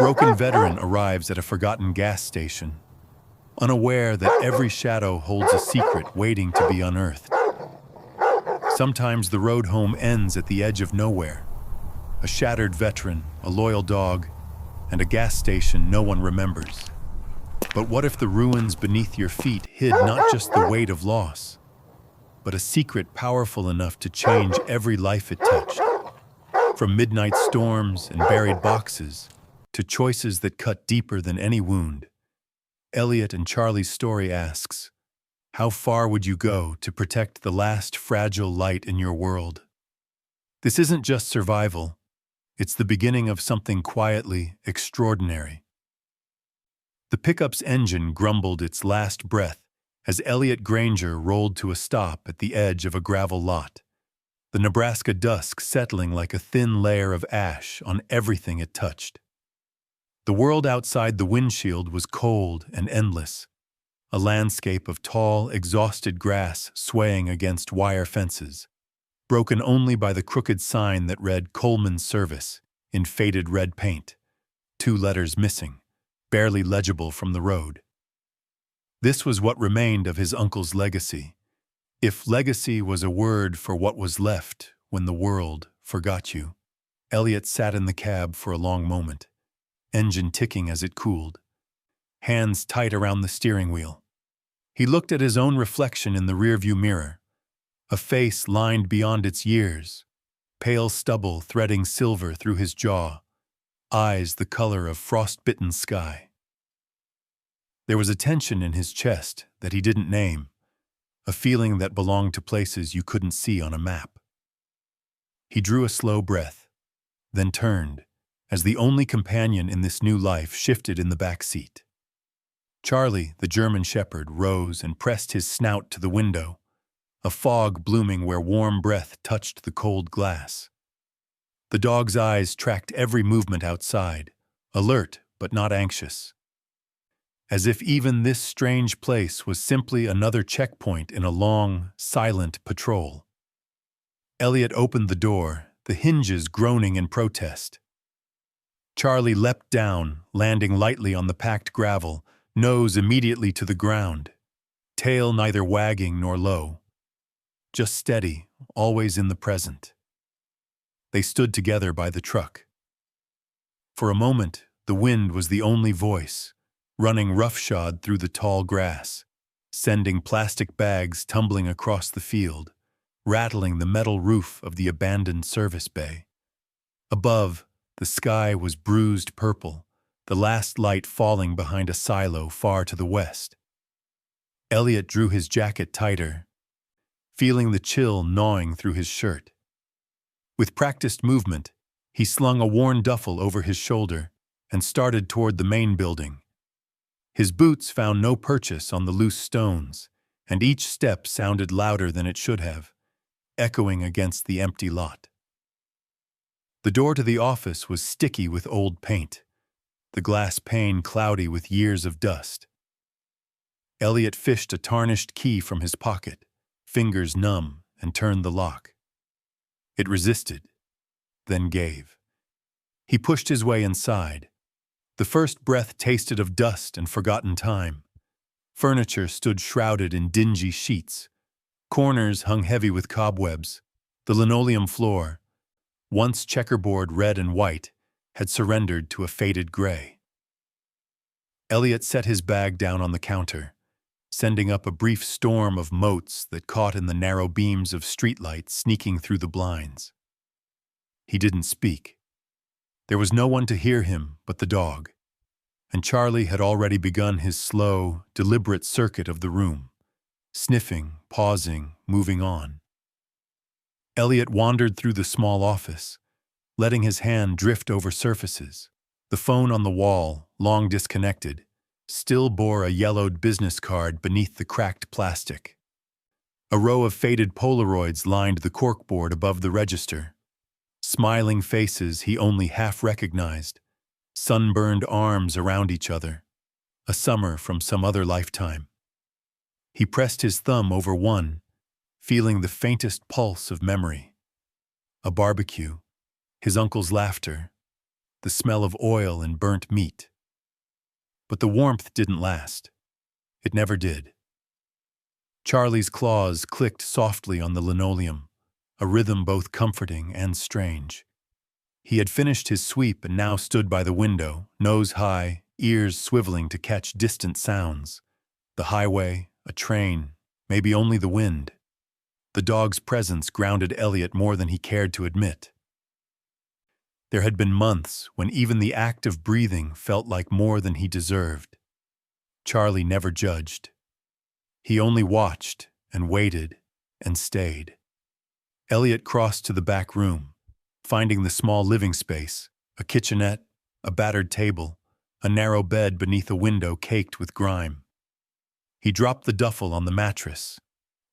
broken veteran arrives at a forgotten gas station, unaware that every shadow holds a secret waiting to be unearthed. Sometimes the road home ends at the edge of nowhere. A shattered veteran, a loyal dog, and a gas station no one remembers. But what if the ruins beneath your feet hid not just the weight of loss, but a secret powerful enough to change every life it touched? From midnight storms and buried boxes to choices that cut deeper than any wound, Eliot and Charlie's story asks, how far would you go to protect the last fragile light in your world? This isn't just survival, it's the beginning of something quietly extraordinary. The pickup's engine grumbled its last breath as Eliot Granger rolled to a stop at the edge of a gravel lot, the Nebraska dusk settling like a thin layer of ash on everything it touched. The world outside the windshield was cold and endless, a landscape of tall, exhausted grass swaying against wire fences, broken only by the crooked sign that read Coleman's Service in faded red paint, 2 letters missing, barely legible from the road. This was what remained of his uncle's legacy, if legacy was a word for what was left when the world forgot you. Eliot sat in the cab for a long moment, engine ticking as it cooled, hands tight around the steering wheel. He looked at his own reflection in the rearview mirror, a face lined beyond its years, pale stubble threading silver through his jaw, eyes the color of frost-bitten sky. There was a tension in his chest that he didn't name, a feeling that belonged to places you couldn't see on a map. He drew a slow breath, then turned, as the only companion in this new life shifted in the back seat. Charlie, the German shepherd, rose and pressed his snout to the window, a fog blooming where warm breath touched the cold glass. The dog's eyes tracked every movement outside, alert but not anxious, as if even this strange place was simply another checkpoint in a long, silent patrol. Eliot opened the door, the hinges groaning in protest. Charlie leapt down, landing lightly on the packed gravel, nose immediately to the ground, tail neither wagging nor low, just steady, always in the present. They stood together by the truck. For a moment, the wind was the only voice, running roughshod through the tall grass, sending plastic bags tumbling across the field, rattling the metal roof of the abandoned service bay. Above, the sky was bruised purple, the last light falling behind a silo far to the west. Eliot drew his jacket tighter, feeling the chill gnawing through his shirt. With practiced movement, he slung a worn duffel over his shoulder and started toward the main building. His boots found no purchase on the loose stones, and each step sounded louder than it should have, echoing against the empty lot. The door to the office was sticky with old paint, the glass pane cloudy with years of dust. Eliot fished a tarnished key from his pocket, fingers numb, and turned the lock. It resisted, then gave. He pushed his way inside. The first breath tasted of dust and forgotten time. Furniture stood shrouded in dingy sheets. Corners hung heavy with cobwebs. The linoleum floor, once checkerboard red and white, had surrendered to a faded gray. Eliot set his bag down on the counter, sending up a brief storm of motes that caught in the narrow beams of streetlight sneaking through the blinds. He didn't speak. There was no one to hear him but the dog, and Charlie had already begun his slow, deliberate circuit of the room, sniffing, pausing, moving on. Eliot wandered through the small office, letting his hand drift over surfaces. The phone on the wall, long disconnected, still bore a yellowed business card beneath the cracked plastic. A row of faded Polaroids lined the corkboard above the register. Smiling faces he only half recognized, sunburned arms around each other, a summer from some other lifetime. He pressed his thumb over one, feeling the faintest pulse of memory. A barbecue, his uncle's laughter, the smell of oil and burnt meat. But the warmth didn't last. It never did. Charlie's claws clicked softly on the linoleum, a rhythm both comforting and strange. He had finished his sweep and now stood by the window, nose high, ears swiveling to catch distant sounds. The highway, a train, maybe only the wind. The dog's presence grounded Eliot more than he cared to admit. There had been months when even the act of breathing felt like more than he deserved. Charlie never judged. He only watched and waited and stayed. Eliot crossed to the back room, finding the small living space, a kitchenette, a battered table, a narrow bed beneath a window caked with grime. He dropped the duffel on the mattress,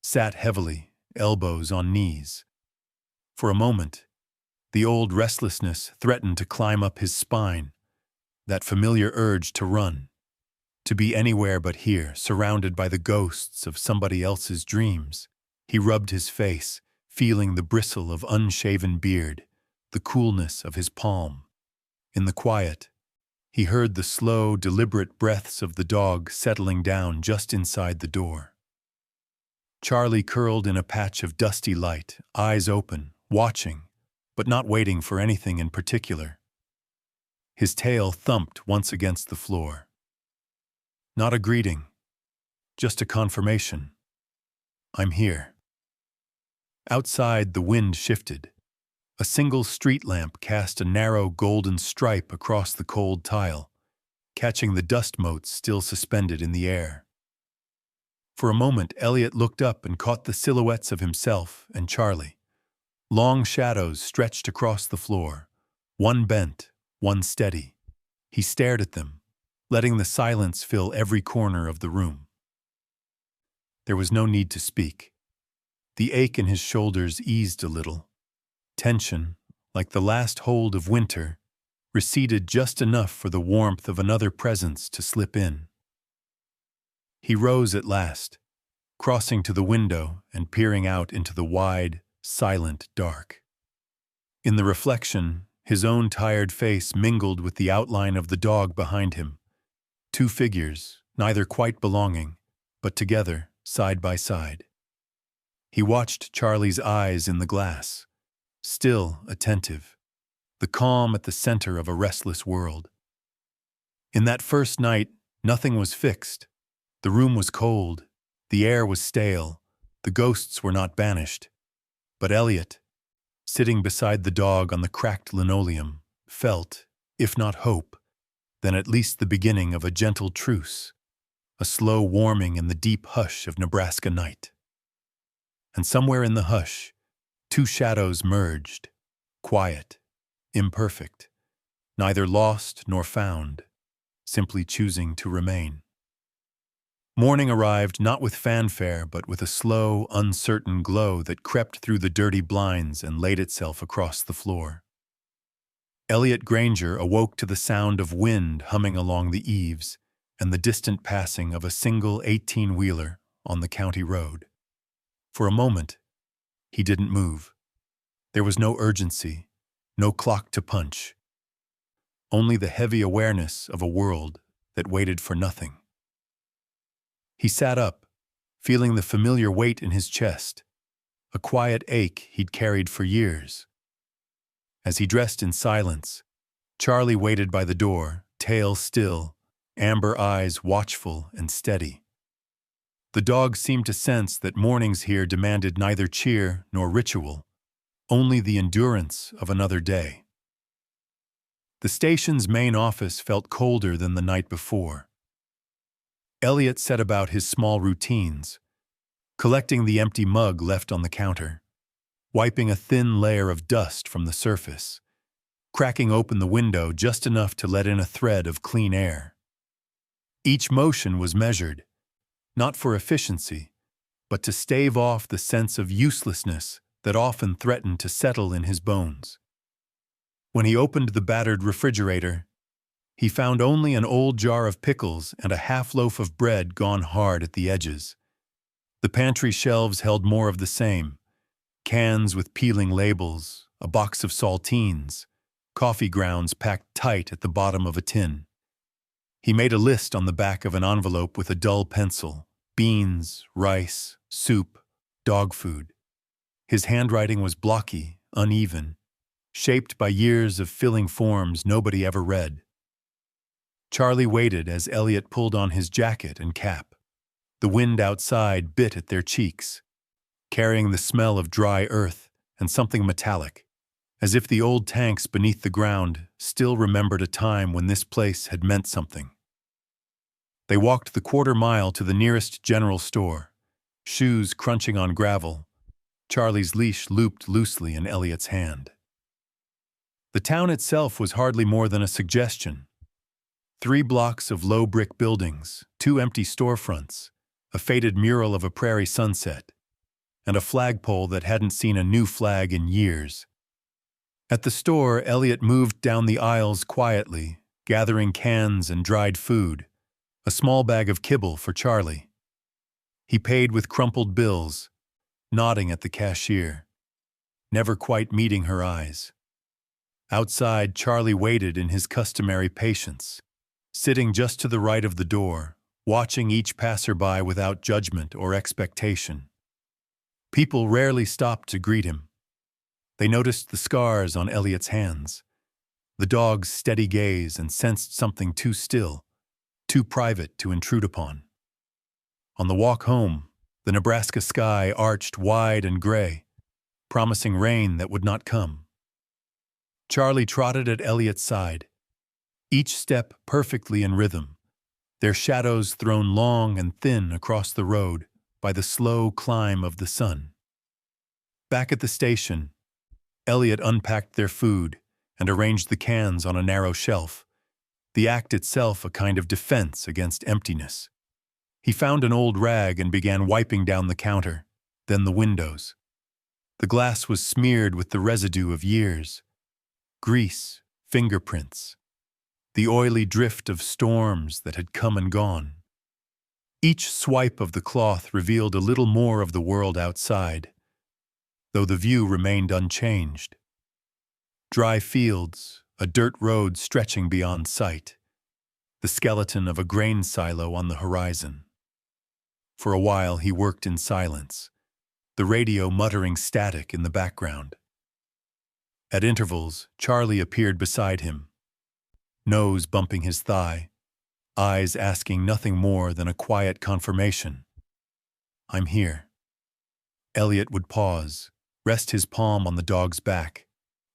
sat heavily, elbows on knees. For a moment, the old restlessness threatened to climb up his spine, that familiar urge to run, to be anywhere but here, surrounded by the ghosts of somebody else's dreams. He rubbed his face, feeling the bristle of unshaven beard, the coolness of his palm. In the quiet, he heard the slow, deliberate breaths of the dog settling down just inside the door. Charlie curled in a patch of dusty light, eyes open, watching, but not waiting for anything in particular. His tail thumped once against the floor. Not a greeting, just a confirmation. I'm here. Outside, the wind shifted. A single street lamp cast a narrow golden stripe across the cold tile, catching the dust motes still suspended in the air. For a moment, Eliot looked up and caught the silhouettes of himself and Charlie. Long shadows stretched across the floor, one bent, one steady. He stared at them, letting the silence fill every corner of the room. There was no need to speak. The ache in his shoulders eased a little. Tension, like the last hold of winter, receded just enough for the warmth of another presence to slip in. He rose at last, crossing to the window and peering out into the wide, silent dark. In the reflection, his own tired face mingled with the outline of the dog behind him. Two figures, neither quite belonging, but together, side by side. He watched Charlie's eyes in the glass, still attentive, the calm at the center of a restless world. In that first night, nothing was fixed. The room was cold, the air was stale, the ghosts were not banished. But Eliot, sitting beside the dog on the cracked linoleum, felt, if not hope, then at least the beginning of a gentle truce, a slow warming in the deep hush of Nebraska night. And somewhere in the hush, two shadows merged, quiet, imperfect, neither lost nor found, simply choosing to remain. Morning arrived not with fanfare, but with a slow, uncertain glow that crept through the dirty blinds and laid itself across the floor. Eliot Granger awoke to the sound of wind humming along the eaves and the distant passing of a single 18-wheeler on the county road. For a moment, he didn't move. There was no urgency, no clock to punch, only the heavy awareness of a world that waited for nothing. He sat up, feeling the familiar weight in his chest, a quiet ache he'd carried for years. As he dressed in silence, Charlie waited by the door, tail still, amber eyes watchful and steady. The dog seemed to sense that mornings here demanded neither cheer nor ritual, only the endurance of another day. The station's main office felt colder than the night before. Eliot set about his small routines, collecting the empty mug left on the counter, wiping a thin layer of dust from the surface, cracking open the window just enough to let in a thread of clean air. Each motion was measured, not for efficiency, but to stave off the sense of uselessness that often threatened to settle in his bones. When he opened the battered refrigerator, he found only an old jar of pickles and a half loaf of bread gone hard at the edges. The pantry shelves held more of the same: cans with peeling labels, a box of saltines, coffee grounds packed tight at the bottom of a tin. He made a list on the back of an envelope with a dull pencil: beans, rice, soup, dog food. His handwriting was blocky, uneven, shaped by years of filling forms nobody ever read. Charlie waited as Eliot pulled on his jacket and cap. The wind outside bit at their cheeks, carrying the smell of dry earth and something metallic, as if the old tanks beneath the ground still remembered a time when this place had meant something. They walked the quarter-mile to the nearest general store, shoes crunching on gravel, Charlie's leash looped loosely in Eliot's hand. The town itself was hardly more than a suggestion. 3 blocks of low brick buildings, 2 empty storefronts, a faded mural of a prairie sunset, and a flagpole that hadn't seen a new flag in years. At the store, Eliot moved down the aisles quietly, gathering cans and dried food, a small bag of kibble for Charlie. He paid with crumpled bills, nodding at the cashier, never quite meeting her eyes. Outside, Charlie waited in his customary patience, sitting just to the right of the door, watching each passerby without judgment or expectation. People rarely stopped to greet him. They noticed the scars on Eliot's hands, the dog's steady gaze, and sensed something too still, too private to intrude upon. On the walk home, the Nebraska sky arched wide and gray, promising rain that would not come. Charlie trotted at Eliot's side, each step perfectly in rhythm, their shadows thrown long and thin across the road by the slow climb of the sun. Back at the station, Eliot unpacked their food and arranged the cans on a narrow shelf, the act itself a kind of defense against emptiness. He found an old rag and began wiping down the counter, then the windows. The glass was smeared with the residue of years, grease, fingerprints, the oily drift of storms that had come and gone. Each swipe of the cloth revealed a little more of the world outside, though the view remained unchanged. Dry fields, a dirt road stretching beyond sight, the skeleton of a grain silo on the horizon. For a while he worked in silence, the radio muttering static in the background. At intervals, Charlie appeared beside him, nose bumping his thigh, eyes asking nothing more than a quiet confirmation. "I'm here." Eliot would pause, rest his palm on the dog's back,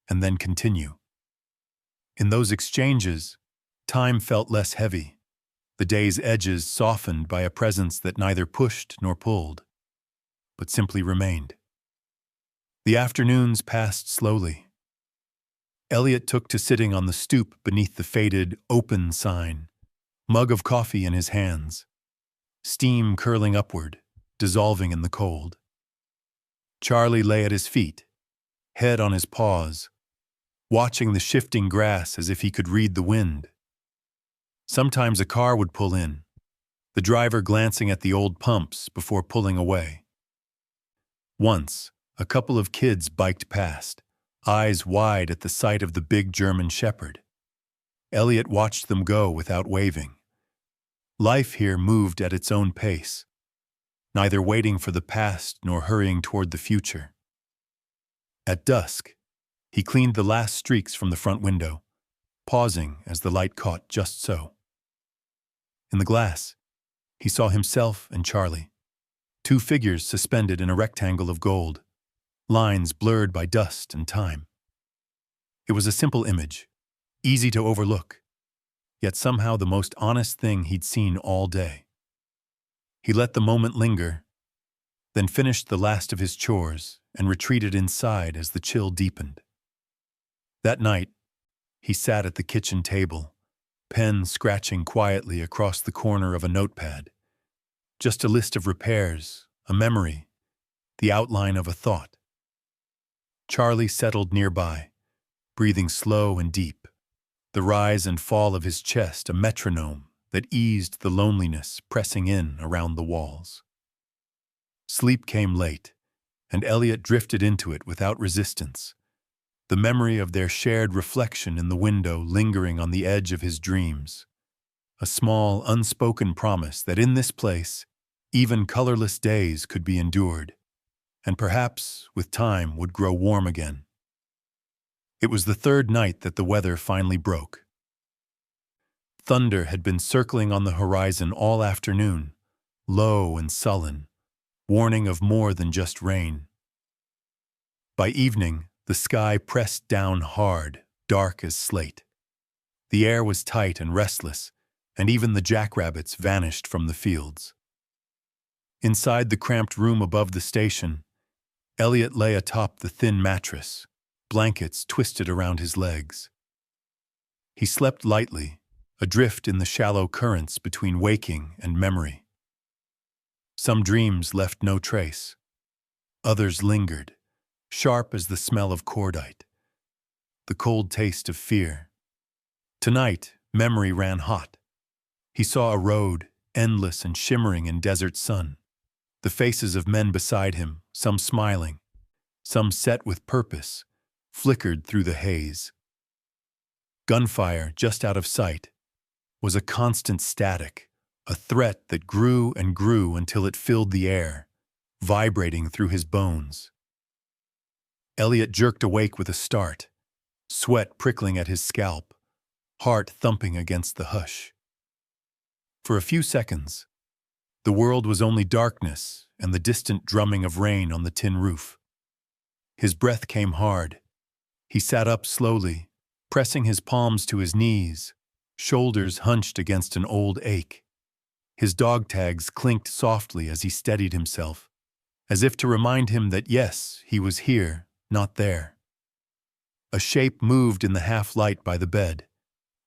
and then continue. In those exchanges, time felt less heavy, the day's edges softened by a presence that neither pushed nor pulled, but simply remained. The afternoons passed slowly. Eliot took to sitting on the stoop beneath the faded "open" sign, mug of coffee in his hands, steam curling upward, dissolving in the cold. Charlie lay at his feet, head on his paws, watching the shifting grass as if he could read the wind. Sometimes a car would pull in, the driver glancing at the old pumps before pulling away. Once, a couple of kids biked past, eyes wide at the sight of the big German shepherd. Eliot watched them go without waving. Life here moved at its own pace, neither waiting for the past nor hurrying toward the future. At dusk, he cleaned the last streaks from the front window, pausing as the light caught just so. In the glass, he saw himself and Charlie, 2 figures suspended in a rectangle of gold, lines blurred by dust and time. It was a simple image, easy to overlook, yet somehow the most honest thing he'd seen all day. He let the moment linger, then finished the last of his chores and retreated inside as the chill deepened. That night, he sat at the kitchen table, pen scratching quietly across the corner of a notepad. Just a list of repairs, a memory, the outline of a thought. Charlie settled nearby, breathing slow and deep, the rise and fall of his chest a metronome that eased the loneliness pressing in around the walls. Sleep came late, and Eliot drifted into it without resistance, the memory of their shared reflection in the window lingering on the edge of his dreams. A small, unspoken promise that in this place, even colorless days could be endured, and perhaps, with time, would grow warm again. It was the third night that the weather finally broke. Thunder had been circling on the horizon all afternoon, low and sullen, warning of more than just rain. By evening, the sky pressed down hard, dark as slate. The air was tight and restless, and even the jackrabbits vanished from the fields. Inside the cramped room above the station, Eliot lay atop the thin mattress, blankets twisted around his legs. He slept lightly, adrift in the shallow currents between waking and memory. Some dreams left no trace. Others lingered, sharp as the smell of cordite, the cold taste of fear. Tonight, memory ran hot. He saw a road, endless and shimmering in desert sun. The faces of men beside him, some smiling, some set with purpose, flickered through the haze. Gunfire, just out of sight, was a constant static, a threat that grew and grew until it filled the air, vibrating through his bones. Eliot jerked awake with a start, sweat prickling at his scalp, heart thumping against the hush. For a few seconds, the world was only darkness and the distant drumming of rain on the tin roof. His breath came hard. He sat up slowly, pressing his palms to his knees, shoulders hunched against an old ache. His dog tags clinked softly as he steadied himself, as if to remind him that yes, he was here, not there. A shape moved in the half-light by the bed.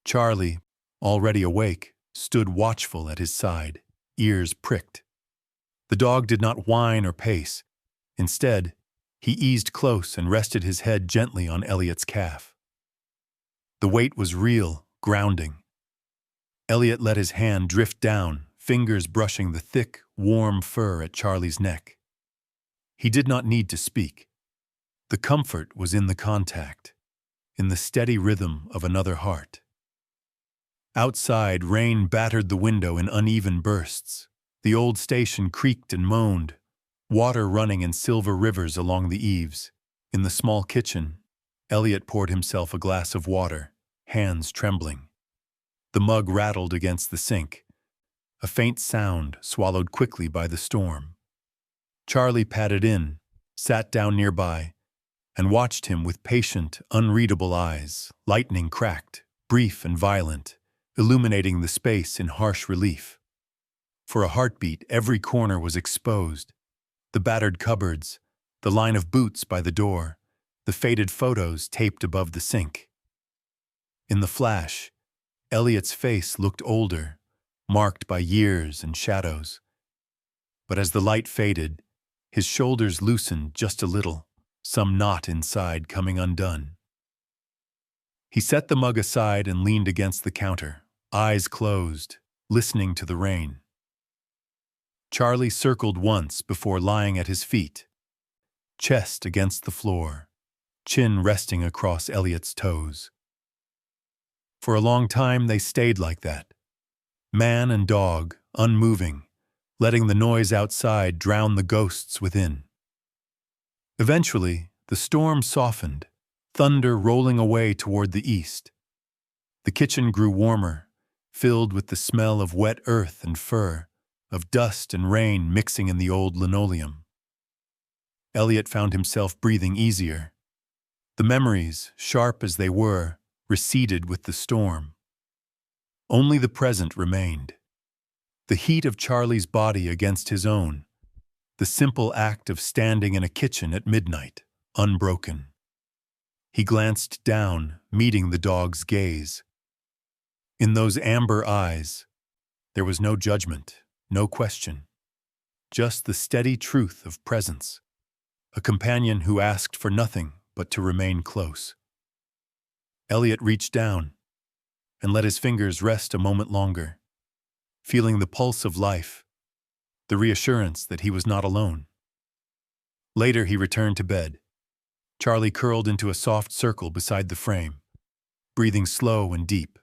Charlie, already awake, stood watchful at his side, ears pricked. The dog did not whine or pace. Instead, he eased close and rested his head gently on Eliot's calf. The weight was real, grounding. Eliot let his hand drift down, fingers brushing the thick, warm fur at Charlie's neck. He did not need to speak. The comfort was in the contact, in the steady rhythm of another heart. Outside, rain battered the window in uneven bursts. The old station creaked and moaned, water running in silver rivers along the eaves. In the small kitchen, Eliot poured himself a glass of water, hands trembling. The mug rattled against the sink, a faint sound swallowed quickly by the storm. Charlie padded in, sat down nearby, and watched him with patient, unreadable eyes, lightning cracked, brief and violent, illuminating the space in harsh relief. For a heartbeat, every corner was exposed. The battered cupboards, the line of boots by the door, the faded photos taped above the sink. In the flash, Eliot's face looked older, marked by years and shadows. But as the light faded, his shoulders loosened just a little, some knot inside coming undone. He set the mug aside and leaned against the counter, eyes closed, listening to the rain. Charlie circled once before lying at his feet, chest against the floor, chin resting across Eliot's toes. For a long time they stayed like that, man and dog, unmoving, letting the noise outside drown the ghosts within. Eventually, the storm softened, thunder rolling away toward the east. The kitchen grew warmer, filled with the smell of wet earth and fur, of dust and rain mixing in the old linoleum. Eliot found himself breathing easier. The memories, sharp as they were, receded with the storm. Only the present remained. The heat of Charlie's body against his own, the simple act of standing in a kitchen at midnight, unbroken. He glanced down, meeting the dog's gaze. In those amber eyes, there was no judgment, no question, just the steady truth of presence, a companion who asked for nothing but to remain close. Eliot reached down and let his fingers rest a moment longer, feeling the pulse of life, the reassurance that he was not alone. Later he returned to bed, Charlie curled into a soft circle beside the frame, breathing slow and deep.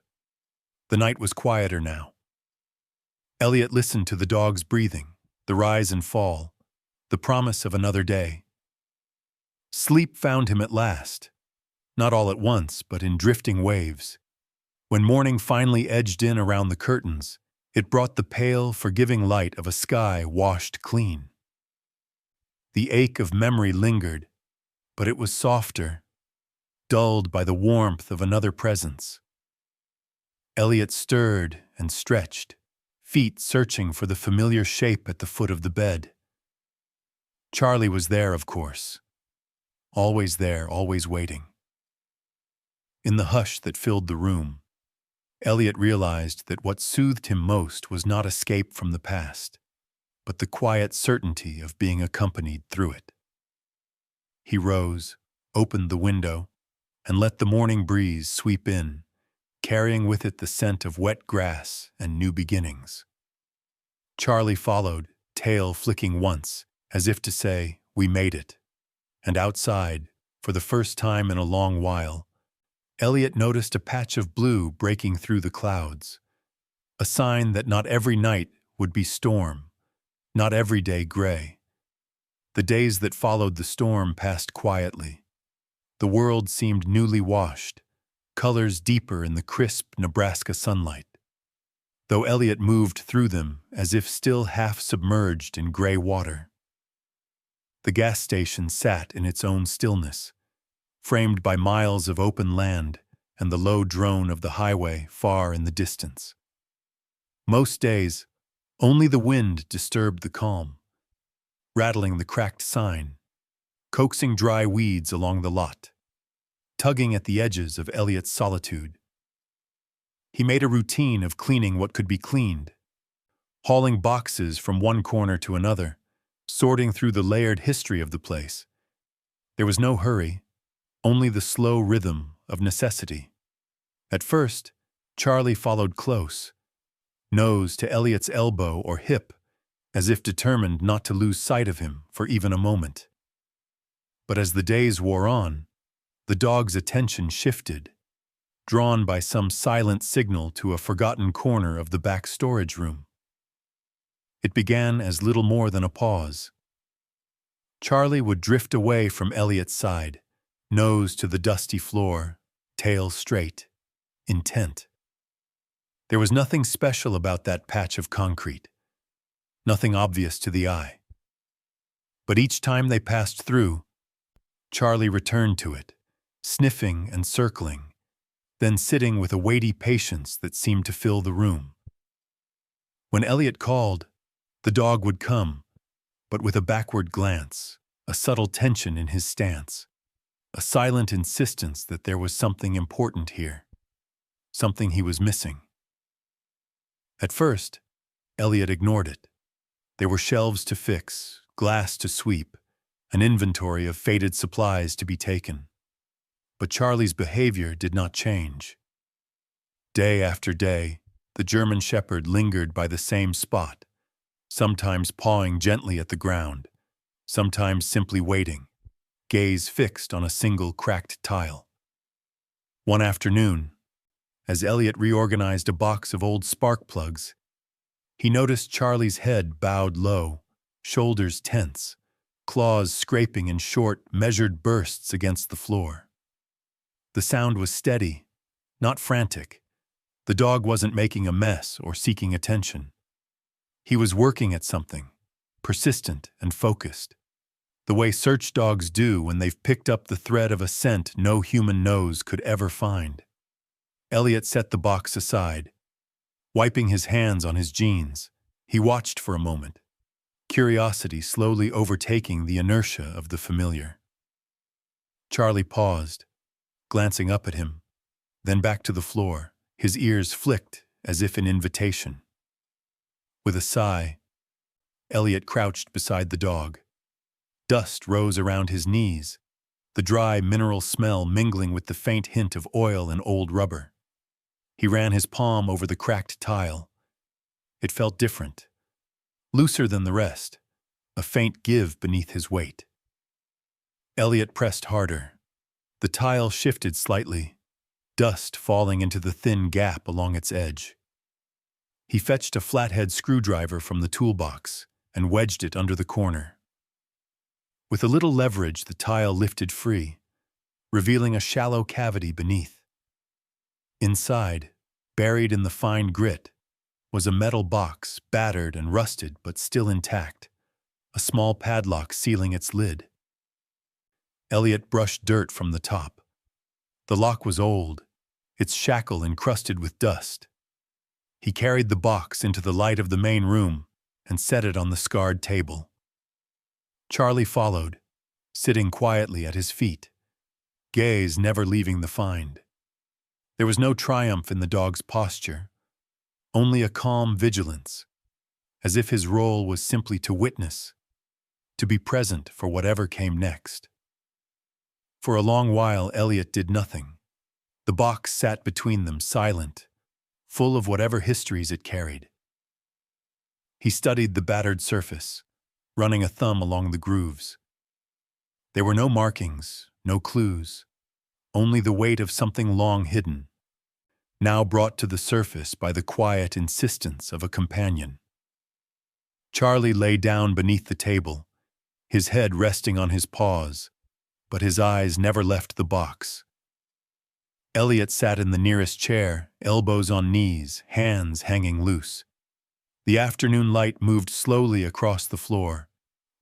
The night was quieter now. Eliot listened to the dog's breathing, the rise and fall, the promise of another day. Sleep found him at last, not all at once, but in drifting waves. When morning finally edged in around the curtains, it brought the pale, forgiving light of a sky washed clean. The ache of memory lingered, but it was softer, dulled by the warmth of another presence. Eliot stirred and stretched, feet searching for the familiar shape at the foot of the bed. Charlie was there, of course. Always there, always waiting. In the hush that filled the room, Eliot realized that what soothed him most was not escape from the past, but the quiet certainty of being accompanied through it. He rose, opened the window, and let the morning breeze sweep in, carrying with it the scent of wet grass and new beginnings. Charlie followed, tail flicking once, as if to say, "We made it." And outside, for the first time in a long while, Eliot noticed a patch of blue breaking through the clouds, a sign that not every night would be storm, not every day gray. The days that followed the storm passed quietly. The world seemed newly washed, colors deeper in the crisp Nebraska sunlight, though Eliot moved through them as if still half submerged in gray water. The gas station sat in its own stillness, framed by miles of open land and the low drone of the highway far in the distance. Most days, only the wind disturbed the calm, rattling the cracked sign, coaxing dry weeds along the lot, tugging at the edges of Eliot's solitude. He made a routine of cleaning what could be cleaned, hauling boxes from one corner to another, sorting through the layered history of the place. There was no hurry, only the slow rhythm of necessity. At first, Charlie followed close, nose to Eliot's elbow or hip, as if determined not to lose sight of him for even a moment. But as the days wore on, the dog's attention shifted, drawn by some silent signal to a forgotten corner of the back storage room. It began as little more than a pause. Charlie would drift away from Eliot's side, nose to the dusty floor, tail straight, intent. There was nothing special about that patch of concrete, nothing obvious to the eye. But each time they passed through, Charlie returned to it, sniffing and circling, then sitting with a weighty patience that seemed to fill the room. When Eliot called, the dog would come, but with a backward glance, a subtle tension in his stance, a silent insistence that there was something important here, something he was missing. At first, Eliot ignored it. There were shelves to fix, glass to sweep, an inventory of faded supplies to be taken. But Charlie's behavior did not change. Day after day, the German shepherd lingered by the same spot, sometimes pawing gently at the ground, sometimes simply waiting, gaze fixed on a single cracked tile. One afternoon, as Eliot reorganized a box of old spark plugs, he noticed Charlie's head bowed low, shoulders tense, claws scraping in short, measured bursts against the floor. The sound was steady, not frantic. The dog wasn't making a mess or seeking attention. He was working at something, persistent and focused, the way search dogs do when they've picked up the thread of a scent no human nose could ever find. Eliot set the box aside. Wiping his hands on his jeans, he watched for a moment, curiosity slowly overtaking the inertia of the familiar. Charlie paused, glancing up at him, then back to the floor, his ears flicked as if in invitation. With a sigh, Eliot crouched beside the dog. Dust rose around his knees, the dry mineral smell mingling with the faint hint of oil and old rubber. He ran his palm over the cracked tile. It felt different, looser than the rest, a faint give beneath his weight. Eliot pressed harder. The tile shifted slightly, dust falling into the thin gap along its edge. He fetched a flathead screwdriver from the toolbox and wedged it under the corner. With a little leverage, the tile lifted free, revealing a shallow cavity beneath. Inside, buried in the fine grit, was a metal box, battered and rusted but still intact, a small padlock sealing its lid. Eliot brushed dirt from the top. The lock was old, its shackle encrusted with dust. He carried the box into the light of the main room and set it on the scarred table. Charlie followed, sitting quietly at his feet, gaze never leaving the find. There was no triumph in the dog's posture, only a calm vigilance, as if his role was simply to witness, to be present for whatever came next. For a long while, Eliot did nothing. The box sat between them, silent, full of whatever histories it carried. He studied the battered surface, running a thumb along the grooves. There were no markings, no clues, only the weight of something long hidden, now brought to the surface by the quiet insistence of a companion. Charlie lay down beneath the table, his head resting on his paws, but his eyes never left the box. Eliot sat in the nearest chair, elbows on knees, hands hanging loose. The afternoon light moved slowly across the floor,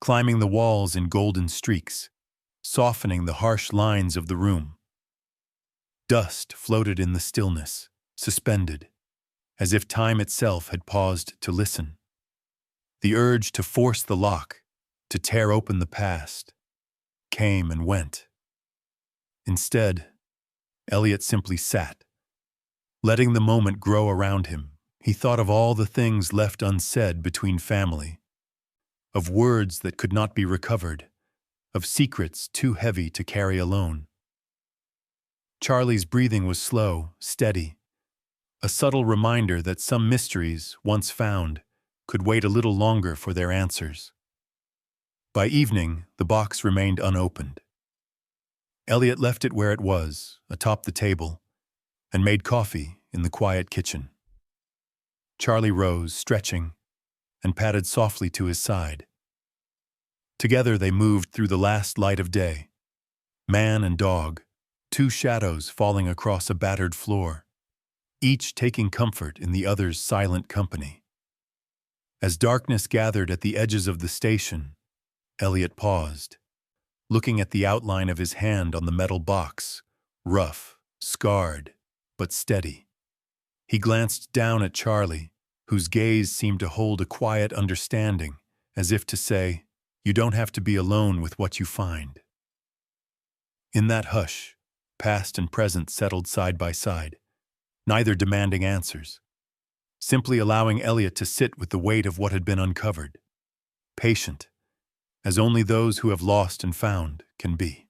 climbing the walls in golden streaks, softening the harsh lines of the room. Dust floated in the stillness, suspended, as if time itself had paused to listen. The urge to force the lock, to tear open the past, came and went. Instead, Eliot simply sat, letting the moment grow around him. He thought of all the things left unsaid between family, of words that could not be recovered, of secrets too heavy to carry alone. Charlie's breathing was slow, steady, a subtle reminder that some mysteries, once found, could wait a little longer for their answers. By evening, the box remained unopened. Eliot left it where it was, atop the table, and made coffee in the quiet kitchen. Charlie rose, stretching, and padded softly to his side. Together they moved through the last light of day, man and dog, two shadows falling across a battered floor, each taking comfort in the other's silent company. As darkness gathered at the edges of the station, Eliot paused, looking at the outline of his hand on the metal box, rough, scarred, but steady. He glanced down at Charlie, whose gaze seemed to hold a quiet understanding, as if to say, "You don't have to be alone with what you find." In that hush, past and present settled side by side, neither demanding answers, simply allowing Eliot to sit with the weight of what had been uncovered, patient, as only those who have lost and found can be.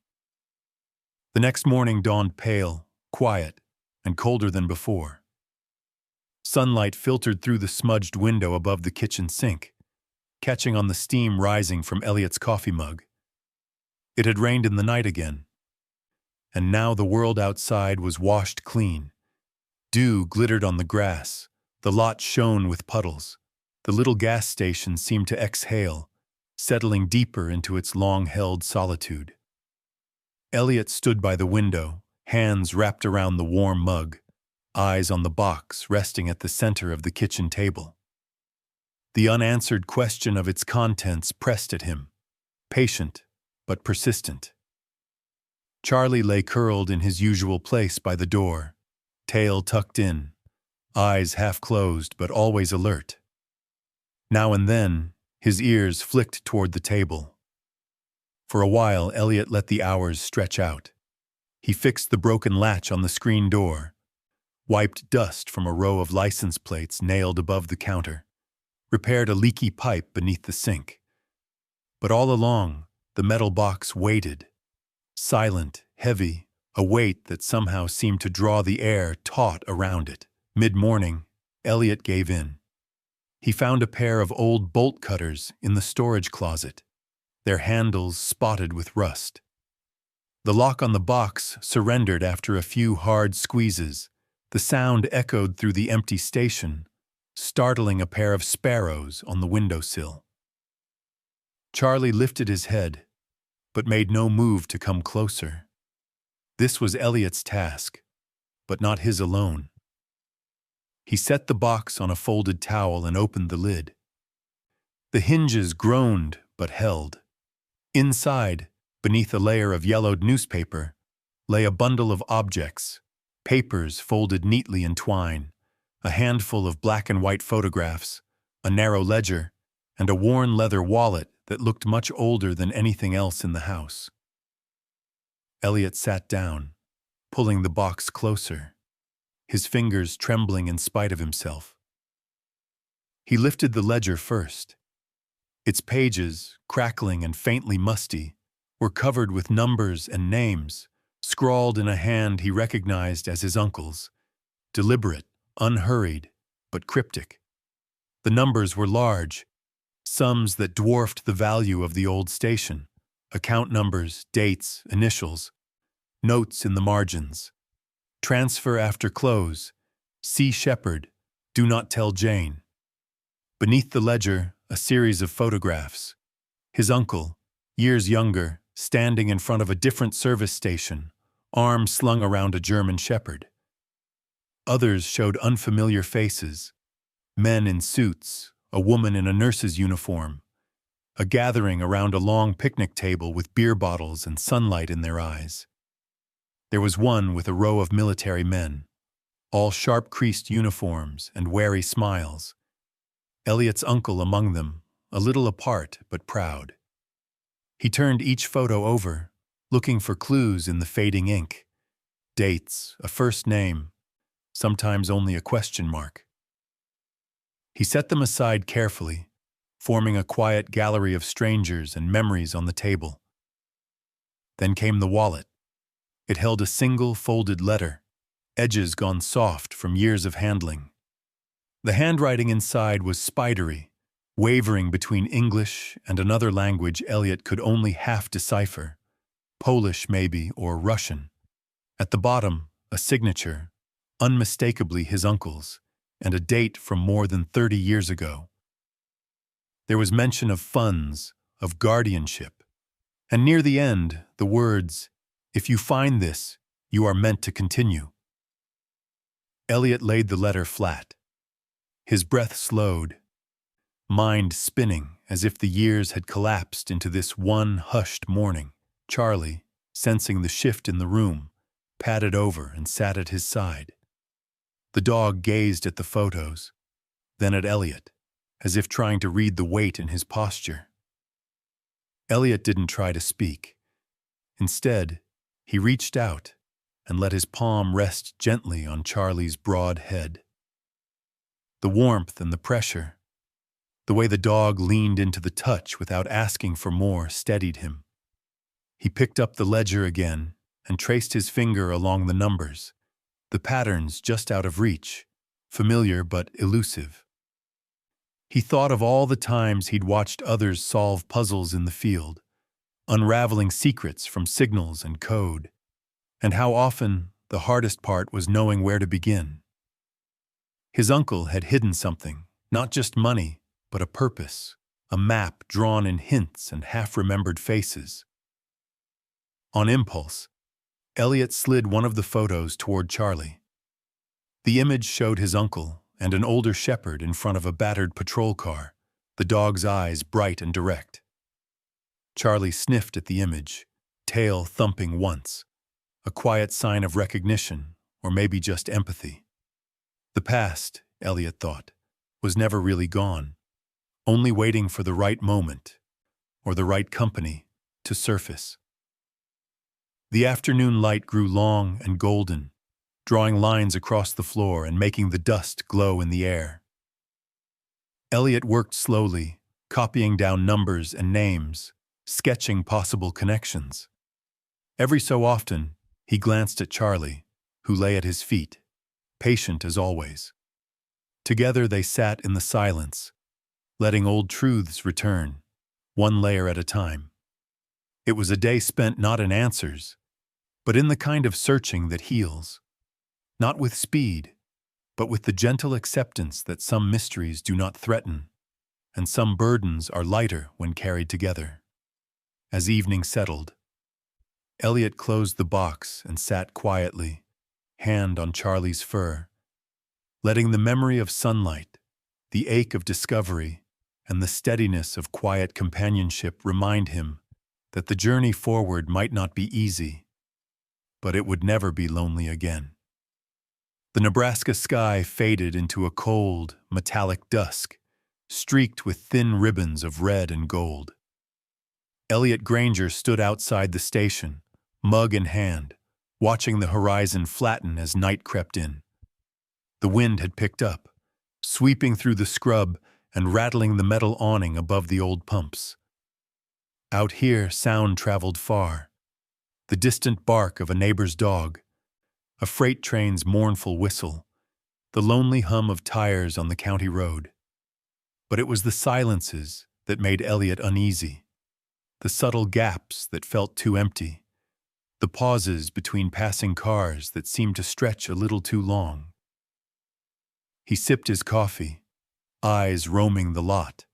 The next morning dawned pale, quiet, and colder than before. Sunlight filtered through the smudged window above the kitchen sink, catching on the steam rising from Eliot's coffee mug. It had rained in the night again, and now the world outside was washed clean. Dew glittered on the grass, the lot shone with puddles. The little gas station seemed to exhale, settling deeper into its long-held solitude. Eliot stood by the window, hands wrapped around the warm mug, eyes on the box resting at the center of the kitchen table. The unanswered question of its contents pressed at him, patient but persistent. Charlie lay curled in his usual place by the door, tail tucked in, eyes half closed but always alert. Now and then, his ears flicked toward the table. For a while, Eliot let the hours stretch out. He fixed the broken latch on the screen door, wiped dust from a row of license plates nailed above the counter, repaired a leaky pipe beneath the sink. But all along, the metal box waited, silent, heavy, a weight that somehow seemed to draw the air taut around it. Mid-morning, Eliot gave in. He found a pair of old bolt cutters in the storage closet, their handles spotted with rust. The lock on the box surrendered after a few hard squeezes. The sound echoed through the empty station, startling a pair of sparrows on the windowsill. Charlie lifted his head, but made no move to come closer. This was Eliot's task, but not his alone. He set the box on a folded towel and opened the lid. The hinges groaned but held. Inside, beneath a layer of yellowed newspaper, lay a bundle of objects, papers folded neatly in twine, a handful of black and white photographs, a narrow ledger, and a worn leather wallet that looked much older than anything else in the house. Eliot sat down, pulling the box closer, his fingers trembling in spite of himself. He lifted the ledger first. Its pages, crackling and faintly musty, were covered with numbers and names, scrawled in a hand he recognized as his uncle's, deliberate, unhurried, but cryptic. The numbers were large, sums that dwarfed the value of the old station, account numbers, dates, initials, notes in the margins. Transfer after close, C. Shepherd, do not tell Jane. Beneath the ledger, a series of photographs. His uncle, years younger, standing in front of a different service station, arm slung around a German shepherd. Others showed unfamiliar faces, men in suits, a woman in a nurse's uniform, a gathering around a long picnic table with beer bottles and sunlight in their eyes. There was one with a row of military men, all sharp-creased uniforms and wary smiles. Eliot's uncle among them, a little apart but proud. He turned each photo over, looking for clues in the fading ink. Dates, a first name, sometimes only a question mark. He set them aside carefully, forming a quiet gallery of strangers and memories on the table. Then came the wallet. It held a single folded letter, edges gone soft from years of handling. The handwriting inside was spidery, wavering between English and another language Eliot could only half decipher, Polish maybe, or Russian. At the bottom, a signature, unmistakably his uncle's, and a date from more than 30 years ago. There was mention of funds, of guardianship, and near the end, the words, "If you find this, you are meant to continue." Eliot laid the letter flat. His breath slowed, mind spinning as if the years had collapsed into this one hushed morning. Charlie, sensing the shift in the room, padded over and sat at his side. The dog gazed at the photos, then at Eliot, as if trying to read the weight in his posture. Eliot didn't try to speak. Instead, he reached out and let his palm rest gently on Charlie's broad head. The warmth and the pressure, the way the dog leaned into the touch without asking for more, steadied him. He picked up the ledger again and traced his finger along the numbers, the patterns just out of reach, familiar but elusive. He thought of all the times he'd watched others solve puzzles in the field, unraveling secrets from signals and code, and how often the hardest part was knowing where to begin. His uncle had hidden something, not just money, but a purpose, a map drawn in hints and half-remembered faces. On impulse, Eliot slid one of the photos toward Charlie. The image showed his uncle and an older shepherd in front of a battered patrol car, the dog's eyes bright and direct. Charlie sniffed at the image, tail thumping once, a quiet sign of recognition, or maybe just empathy. The past, Eliot thought, was never really gone, only waiting for the right moment, or the right company, to surface. The afternoon light grew long and golden, drawing lines across the floor and making the dust glow in the air. Eliot worked slowly, copying down numbers and names, sketching possible connections. Every so often, he glanced at Charlie, who lay at his feet, patient as always. Together they sat in the silence, letting old truths return, one layer at a time. It was a day spent not in answers, but in the kind of searching that heals, not with speed, but with the gentle acceptance that some mysteries do not threaten, and some burdens are lighter when carried together. As evening settled, Eliot closed the box and sat quietly, hand on Charlie's fur, letting the memory of sunlight, the ache of discovery, and the steadiness of quiet companionship remind him that the journey forward might not be easy, but it would never be lonely again. The Nebraska sky faded into a cold, metallic dusk, streaked with thin ribbons of red and gold. Eliot Granger stood outside the station, mug in hand, watching the horizon flatten as night crept in. The wind had picked up, sweeping through the scrub and rattling the metal awning above the old pumps. Out here, sound traveled far. The distant bark of a neighbor's dog, a freight train's mournful whistle, the lonely hum of tires on the county road. But it was the silences that made Eliot uneasy, the subtle gaps that felt too empty, the pauses between passing cars that seemed to stretch a little too long. He sipped his coffee, eyes roaming the lot,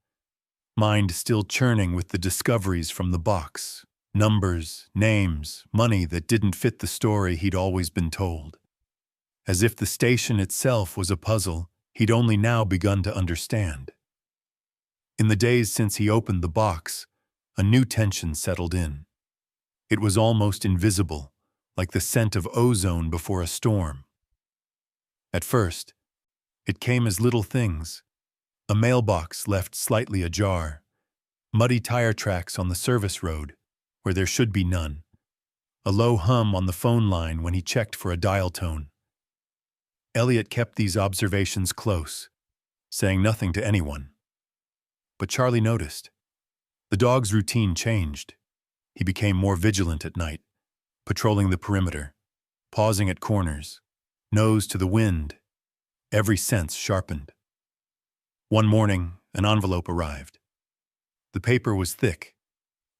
mind still churning with the discoveries from the box, numbers, names, money that didn't fit the story he'd always been told. As if the station itself was a puzzle he'd only now begun to understand. In the days since he opened the box, a new tension settled in. It was almost invisible, like the scent of ozone before a storm. At first, it came as little things: a mailbox left slightly ajar, muddy tire tracks on the service road where there should be none, a low hum on the phone line when he checked for a dial tone. Eliot kept these observations close, saying nothing to anyone. But Charlie noticed. The dog's routine changed. He became more vigilant at night, patrolling the perimeter, pausing at corners, nose to the wind, every sense sharpened. One morning, an envelope arrived. The paper was thick,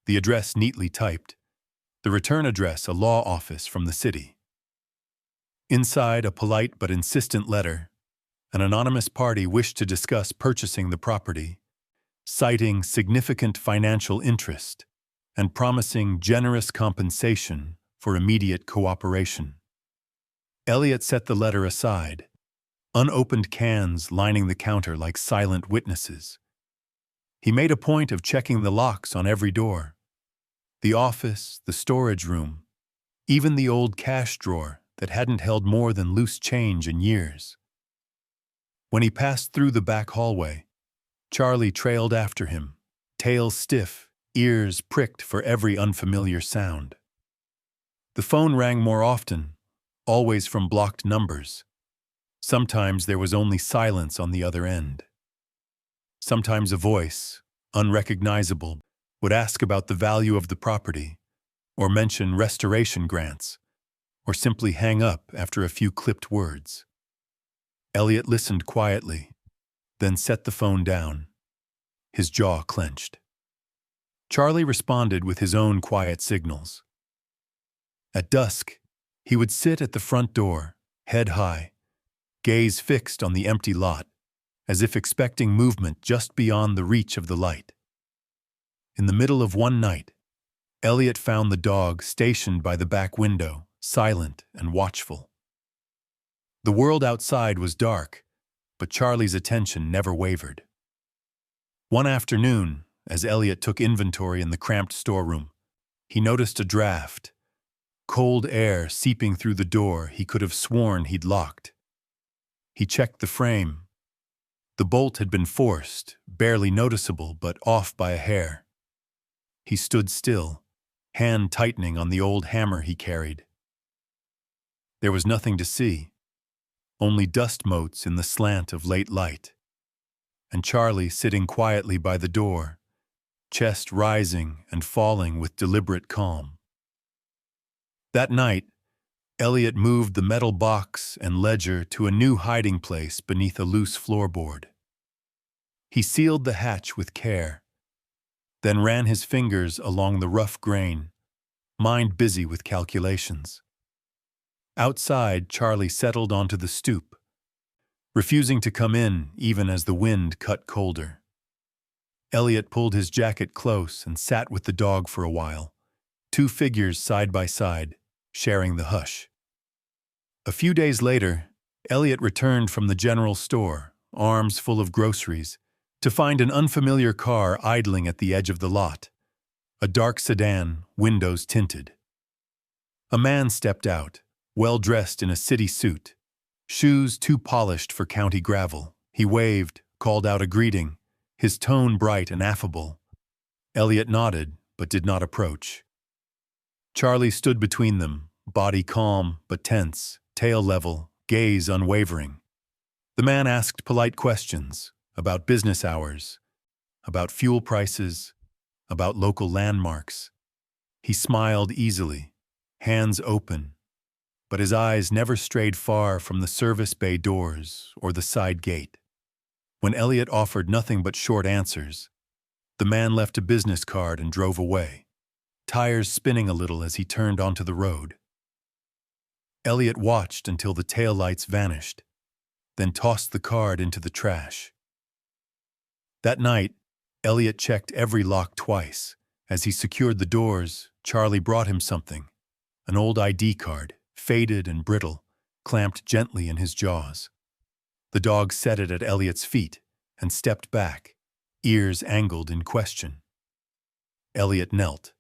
the address neatly typed, the return address a law office from the city. Inside a polite but insistent letter, an anonymous party wished to discuss purchasing the property, citing significant financial interest and promising generous compensation for immediate cooperation. Eliot set the letter aside, unopened cans lining the counter like silent witnesses. He made a point of checking the locks on every door, the office, the storage room, even the old cash drawer that hadn't held more than loose change in years. When he passed through the back hallway, Charlie trailed after him, tail stiff, ears pricked for every unfamiliar sound. The phone rang more often, always from blocked numbers. Sometimes there was only silence on the other end. Sometimes a voice, unrecognizable, would ask about the value of the property, or mention restoration grants, or simply hang up after a few clipped words. Eliot listened quietly, then set the phone down, his jaw clenched. Charlie responded with his own quiet signals. At dusk, he would sit at the front door, head high, gaze fixed on the empty lot, as if expecting movement just beyond the reach of the light. In the middle of one night, Eliot found the dog stationed by the back window, silent and watchful. The world outside was dark, but Charlie's attention never wavered. One afternoon, as Eliot took inventory in the cramped storeroom, he noticed a draft, cold air seeping through the door he could have sworn he'd locked. He checked the frame. The bolt had been forced, barely noticeable but off by a hair. He stood still, hand tightening on the old hammer he carried. There was nothing to see, only dust motes in the slant of late light, and Charlie sitting quietly by the door, chest rising and falling with deliberate calm. That night, Eliot moved the metal box and ledger to a new hiding place beneath a loose floorboard. He sealed the hatch with care, then ran his fingers along the rough grain, mind busy with calculations. Outside, Charlie settled onto the stoop, refusing to come in even as the wind cut colder. Eliot pulled his jacket close and sat with the dog for a while, two figures side by side, sharing the hush. A few days later, Eliot returned from the general store, arms full of groceries, to find an unfamiliar car idling at the edge of the lot. A dark sedan, windows tinted. A man stepped out, well-dressed in a city suit, shoes too polished for county gravel. He waved, called out a greeting, his tone bright and affable. Eliot nodded, but did not approach. Charlie stood between them, body calm but tense, tail level, gaze unwavering. The man asked polite questions about business hours, about fuel prices, about local landmarks. He smiled easily, hands open, but his eyes never strayed far from the service bay doors or the side gate. When Eliot offered nothing but short answers, the man left a business card and drove away, tires spinning a little as he turned onto the road. Eliot watched until the taillights vanished, then tossed the card into the trash. That night, Eliot checked every lock twice. As he secured the doors, Charlie brought him something, an old ID card, faded and brittle, clamped gently in his jaws. The dog set it at Eliot's feet and stepped back, ears angled in question. Eliot knelt,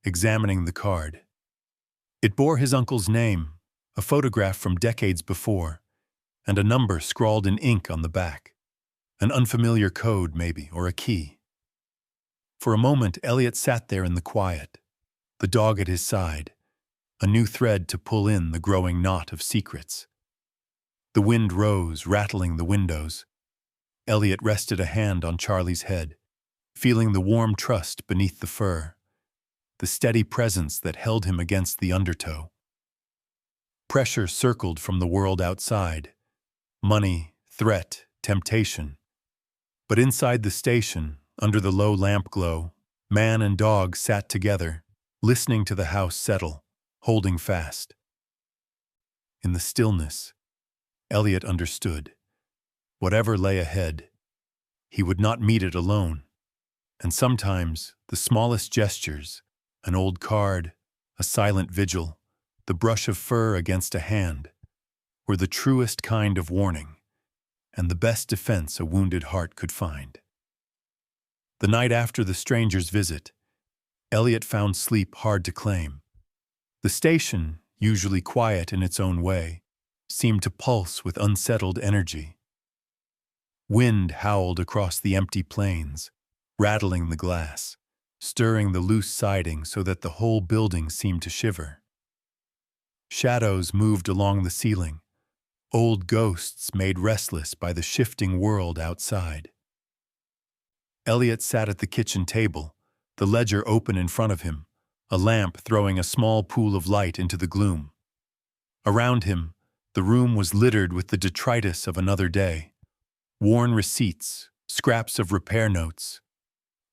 examining the card. It bore his uncle's name, a photograph from decades before, and a number scrawled in ink on the back. An unfamiliar code, maybe, or a key. For a moment, Eliot sat there in the quiet, the dog at his side, a new thread to pull in the growing knot of secrets. The wind rose, rattling the windows. Eliot rested a hand on Charlie's head, feeling the warm trust beneath the fur, the steady presence that held him against the undertow. Pressure circled from the world outside, money, threat, temptation. But inside the station, under the low lamp glow, man and dog sat together, listening to the house settle, holding fast. In the stillness, Eliot understood. Whatever lay ahead, he would not meet it alone. And sometimes, the smallest gestures, an old card, a silent vigil, the brush of fur against a hand, were the truest kind of warning, and the best defense a wounded heart could find. The night after the stranger's visit, Eliot found sleep hard to claim. The station, usually quiet in its own way, seemed to pulse with unsettled energy. Wind howled across the empty plains, rattling the glass, stirring the loose siding so that the whole building seemed to shiver. Shadows moved along the ceiling, old ghosts made restless by the shifting world outside. Eliot sat at the kitchen table, the ledger open in front of him, a lamp throwing a small pool of light into the gloom. Around him, the room was littered with the detritus of another day, worn receipts, scraps of repair notes,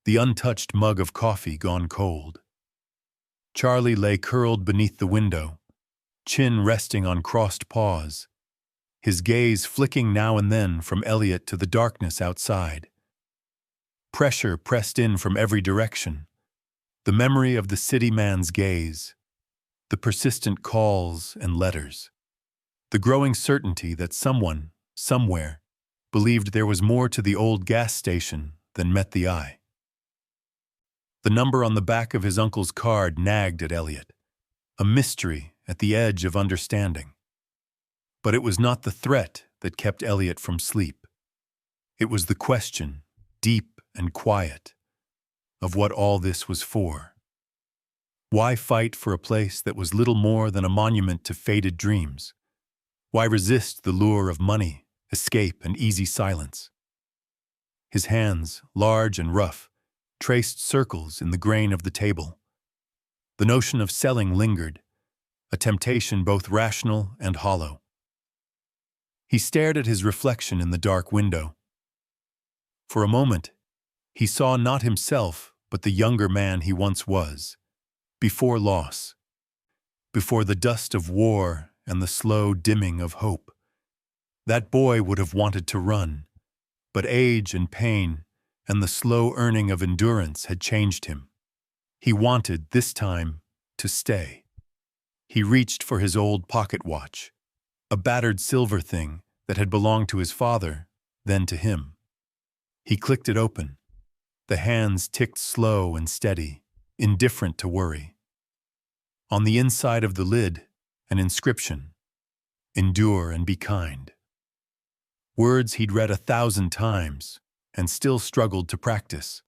the untouched mug of coffee gone cold. Charlie lay curled beneath the window, chin resting on crossed paws, his gaze flicking now and then from Eliot to the darkness outside. Pressure pressed in from every direction, the memory of the city man's gaze, the persistent calls and letters, the growing certainty that someone, somewhere, believed there was more to the old gas station than met the eye. The number on the back of his uncle's card nagged at Eliot, a mystery at the edge of understanding. But it was not the threat that kept Eliot from sleep. It was the question, deep and quiet, of what all this was for. Why fight for a place that was little more than a monument to faded dreams? Why resist the lure of money, escape, and easy silence? His hands, large and rough, traced circles in the grain of the table. The notion of selling lingered, a temptation both rational and hollow. He stared at his reflection in the dark window. For a moment, he saw not himself, but the younger man he once was, before loss, before the dust of war and the slow dimming of hope. That boy would have wanted to run, but age and pain and the slow earning of endurance had changed him. He wanted, this time, to stay. He reached for his old pocket watch, a battered silver thing that had belonged to his father, then to him. He clicked it open. The hands ticked slow and steady, indifferent to worry. On the inside of the lid, an inscription: "Endure and be kind." Words he'd read 1,000 times and still struggled to practice.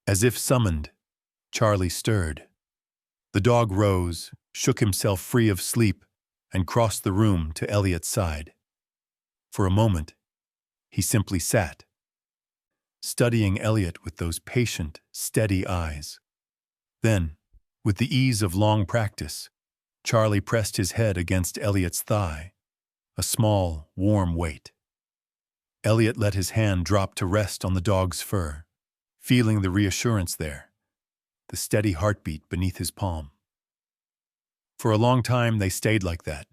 As if summoned, Charlie stirred. The dog rose, shook himself free of sleep, and crossed the room to Eliot's side. For a moment, he simply sat, studying Eliot with those patient, steady eyes. Then, with the ease of long practice, Charlie pressed his head against Eliot's thigh, a small, warm weight. Eliot let his hand drop to rest on the dog's fur, feeling the reassurance there, the steady heartbeat beneath his palm. For a long time they stayed like that.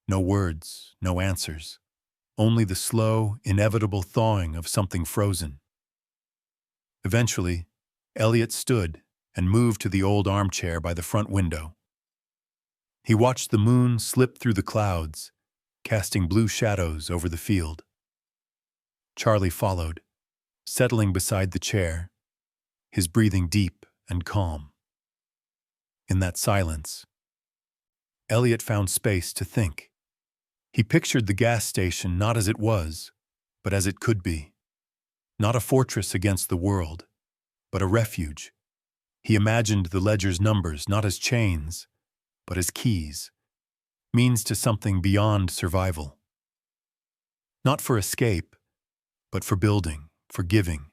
No words, no answers, only the slow, inevitable thawing of something frozen. Eventually, Eliot stood and moved to the old armchair by the front window. He watched the moon slip through the clouds, casting blue shadows over the field. Charlie followed, settling beside the chair, his breathing deep and calm. In that silence, Eliot found space to think. He pictured the gas station not as it was, but as it could be. Not a fortress against the world, but a refuge. He imagined the ledger's numbers not as chains, but as keys, means to something beyond survival. Not for escape, but for building, for giving,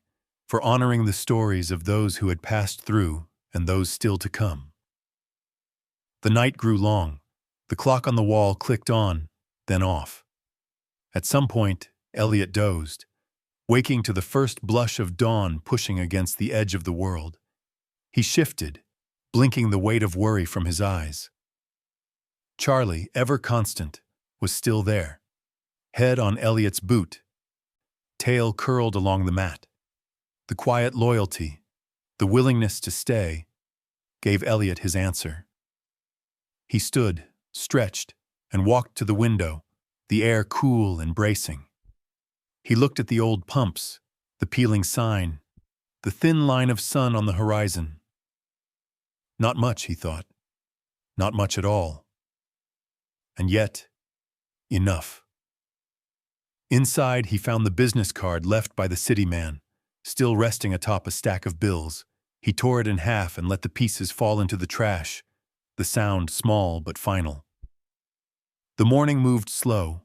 for honoring the stories of those who had passed through and those still to come. The night grew long. The clock on the wall clicked on, then off. At some point, Eliot dozed, waking to the first blush of dawn pushing against the edge of the world. He shifted, blinking the weight of worry from his eyes. Charlie, ever constant, was still there, head on Eliot's boot, tail curled along the mat. The quiet loyalty, the willingness to stay, gave Eliot his answer. He stood, stretched, and walked to the window, the air cool and bracing. He looked at the old pumps, the peeling sign, the thin line of sun on the horizon. Not much, he thought. Not much at all. And yet, enough. Inside, he found the business card left by the city man, still resting atop a stack of bills. He tore it in half and let the pieces fall into the trash, the sound small but final. The morning moved slow.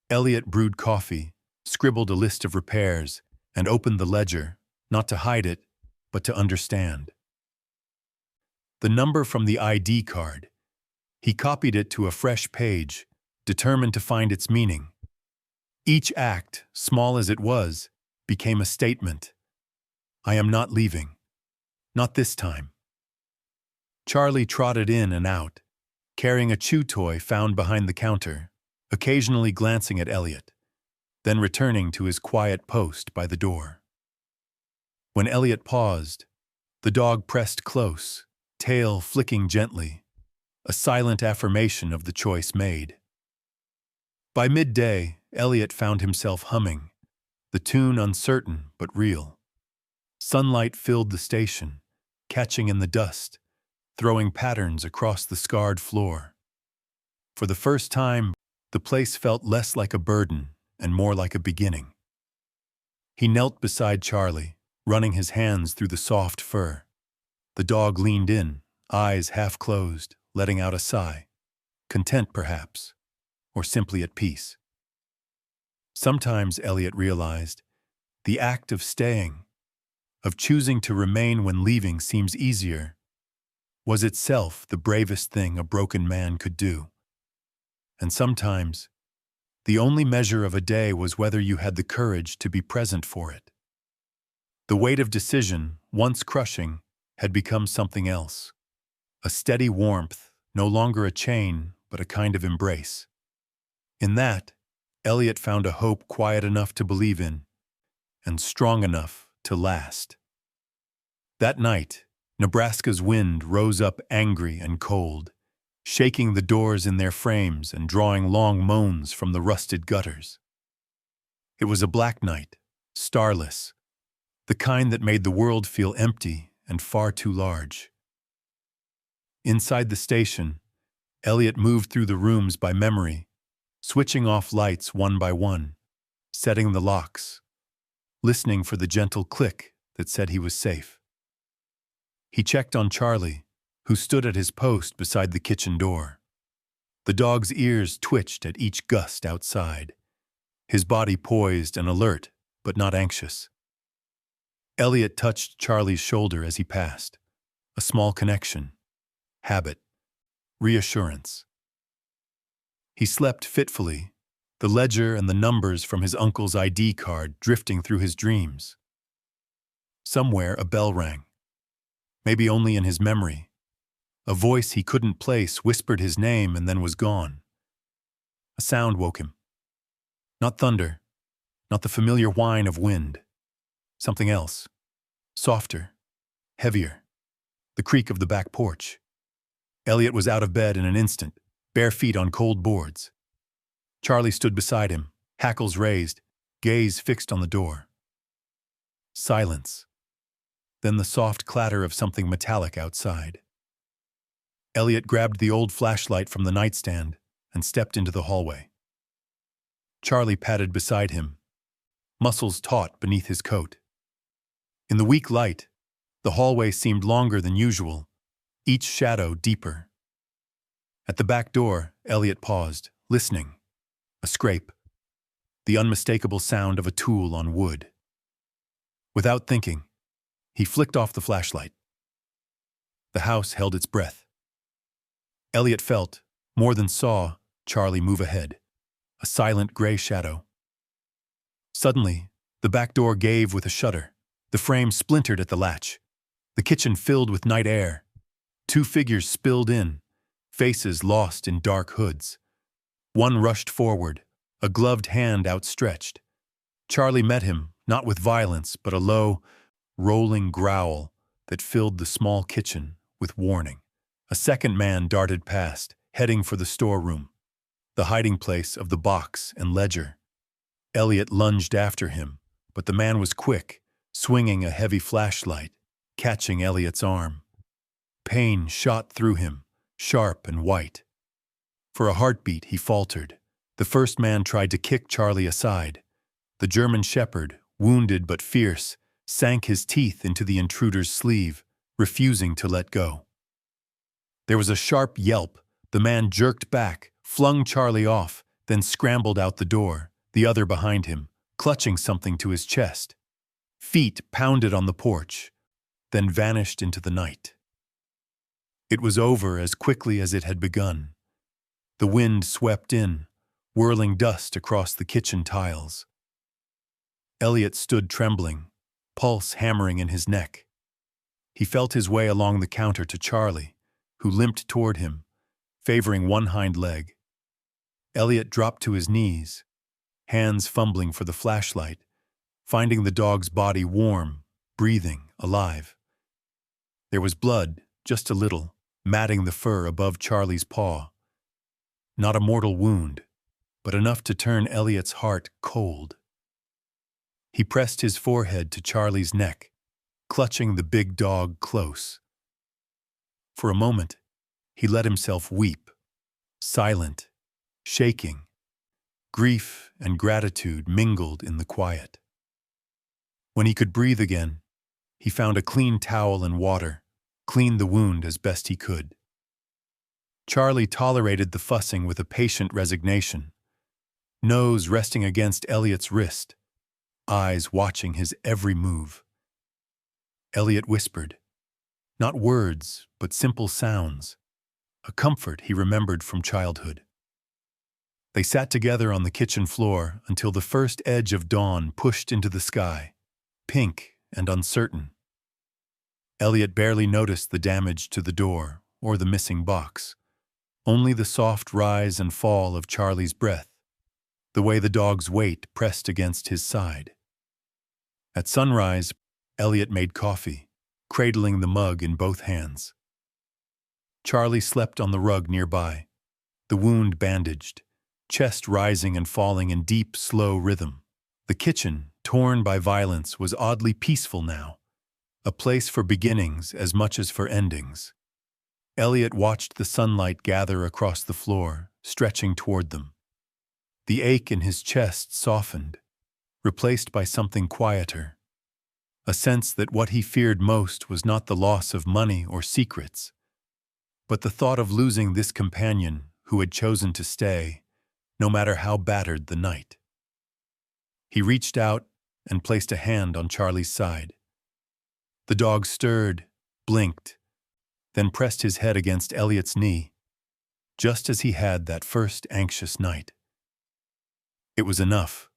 Eliot brewed coffee, scribbled a list of repairs, and opened the ledger, not to hide it, but to understand. The number from the ID card. He copied it to a fresh page, determined to find its meaning. Each act, small as it was, became a statement. I am not leaving. Not this time. Charlie trotted in and out, carrying a chew toy found behind the counter, occasionally glancing at Eliot, then returning to his quiet post by the door. When Eliot paused, the dog pressed close, tail flicking gently, a silent affirmation of the choice made. By midday, Eliot found himself humming, the tune uncertain but real. Sunlight filled the station, catching in the dust, throwing patterns across the scarred floor. For the first time, the place felt less like a burden and more like a beginning. He knelt beside Charlie, running his hands through the soft fur. The dog leaned in, eyes half closed, letting out a sigh, content perhaps, or simply at peace. Sometimes, Eliot realized, the act of staying, of choosing to remain when leaving seems easier, was itself the bravest thing a broken man could do. And sometimes, the only measure of a day was whether you had the courage to be present for it. The weight of decision, once crushing, had become something else. a steady warmth, no longer a chain, but a kind of embrace. In that, Eliot found a hope quiet enough to believe in, and strong enough to last. That night, Nebraska's wind rose up angry and cold, shaking the doors in their frames and drawing long moans from the rusted gutters. It was a black night, starless, the kind that made the world feel empty and far too large. Inside the station, Eliot moved through the rooms by memory, switching off lights one by one, setting the locks, listening for the gentle click that said he was safe. He checked on Charlie, who stood at his post beside the kitchen door. The dog's ears twitched at each gust outside, his body poised and alert, but not anxious. Eliot touched Charlie's shoulder as he passed, a small connection, habit, reassurance. He slept fitfully, the ledger and the numbers from his uncle's ID card drifting through his dreams. Somewhere a bell rang, maybe only in his memory. A voice he couldn't place whispered his name and then was gone. A sound woke him. Not thunder, not the familiar whine of wind. Something else, softer, heavier, the creak of the back porch. Eliot was out of bed in an instant, bare feet on cold boards. Charlie stood beside him, hackles raised, gaze fixed on the door. Silence. Then the soft clatter of something metallic outside. Eliot grabbed the old flashlight from the nightstand and stepped into the hallway. Charlie padded beside him, muscles taut beneath his coat. In the weak light, the hallway seemed longer than usual, each shadow deeper. At the back door, Eliot paused, listening. A scrape, the unmistakable sound of a tool on wood. Without thinking, he flicked off the flashlight. The house held its breath. Eliot felt, more than saw, Charlie move ahead, a silent gray shadow. Suddenly, the back door gave with a shudder. The frame splintered at the latch. The kitchen filled with night air. Two figures spilled in, faces lost in dark hoods. One rushed forward, a gloved hand outstretched. Charlie met him, not with violence, but a low, rolling growl that filled the small kitchen with warning. A second man darted past, heading for the storeroom, the hiding place of the box and ledger. Eliot lunged after him, but the man was quick, swinging a heavy flashlight, catching Eliot's arm. Pain shot through him, sharp and white. For a heartbeat, he faltered. The first man tried to kick Charlie aside. The German shepherd, wounded but fierce, sank his teeth into the intruder's sleeve, refusing to let go. There was a sharp yelp. The man jerked back, flung Charlie off, then scrambled out the door, the other behind him, clutching something to his chest. Feet pounded on the porch, then vanished into the night. It was over as quickly as it had begun. The wind swept in, whirling dust across the kitchen tiles. Eliot stood trembling, pulse hammering in his neck. He felt his way along the counter to Charlie, who limped toward him, favoring one hind leg. Eliot dropped to his knees, hands fumbling for the flashlight, finding the dog's body warm, breathing, alive. There was blood, just a little, matting the fur above Charlie's paw. Not a mortal wound, but enough to turn Eliot's heart cold. He pressed his forehead to Charlie's neck, clutching the big dog close. For a moment, he let himself weep, silent, shaking. Grief and gratitude mingled in the quiet. When he could breathe again, he found a clean towel and water, cleaned the wound as best he could. Charlie tolerated the fussing with a patient resignation, nose resting against Eliot's wrist, eyes watching his every move. Eliot whispered, not words, but simple sounds, a comfort he remembered from childhood. They sat together on the kitchen floor until the first edge of dawn pushed into the sky, pink and uncertain. Eliot barely noticed the damage to the door or the missing box, only the soft rise and fall of Charlie's breath, the way the dog's weight pressed against his side. At sunrise, Eliot made coffee, cradling the mug in both hands. Charlie slept on the rug nearby, the wound bandaged, chest rising and falling in deep, slow rhythm. The kitchen, torn by violence, was oddly peaceful now, a place for beginnings as much as for endings. Eliot watched the sunlight gather across the floor, stretching toward them. The ache in his chest softened, replaced by something quieter, a sense that what he feared most was not the loss of money or secrets, but the thought of losing this companion who had chosen to stay, no matter how battered the night. He reached out and placed a hand on Charlie's side. The dog stirred, blinked, then pressed his head against Eliot's knee, just as he had that first anxious night. It was enough,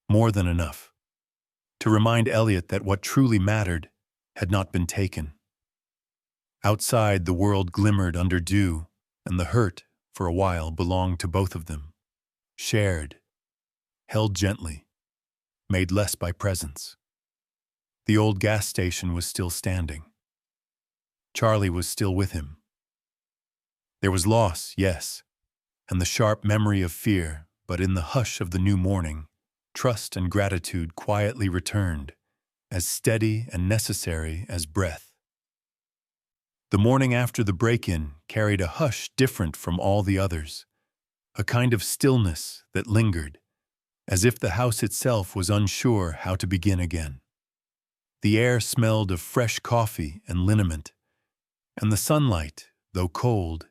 more than enough, to remind Eliot that what truly mattered had not been taken. Outside, the world glimmered under dew, and the hurt, for a while, belonged to both of them, shared, held gently, made less by presence. The old gas station was still standing. Charlie was still with him. There was loss, yes, and the sharp memory of fear, but in the hush of the new morning, trust and gratitude quietly returned, as steady and necessary as breath. The morning after the break-in carried a hush different from all the others, a kind of stillness that lingered, as if the house itself was unsure how to begin again. The air smelled of fresh coffee and liniment, and the sunlight, though cold,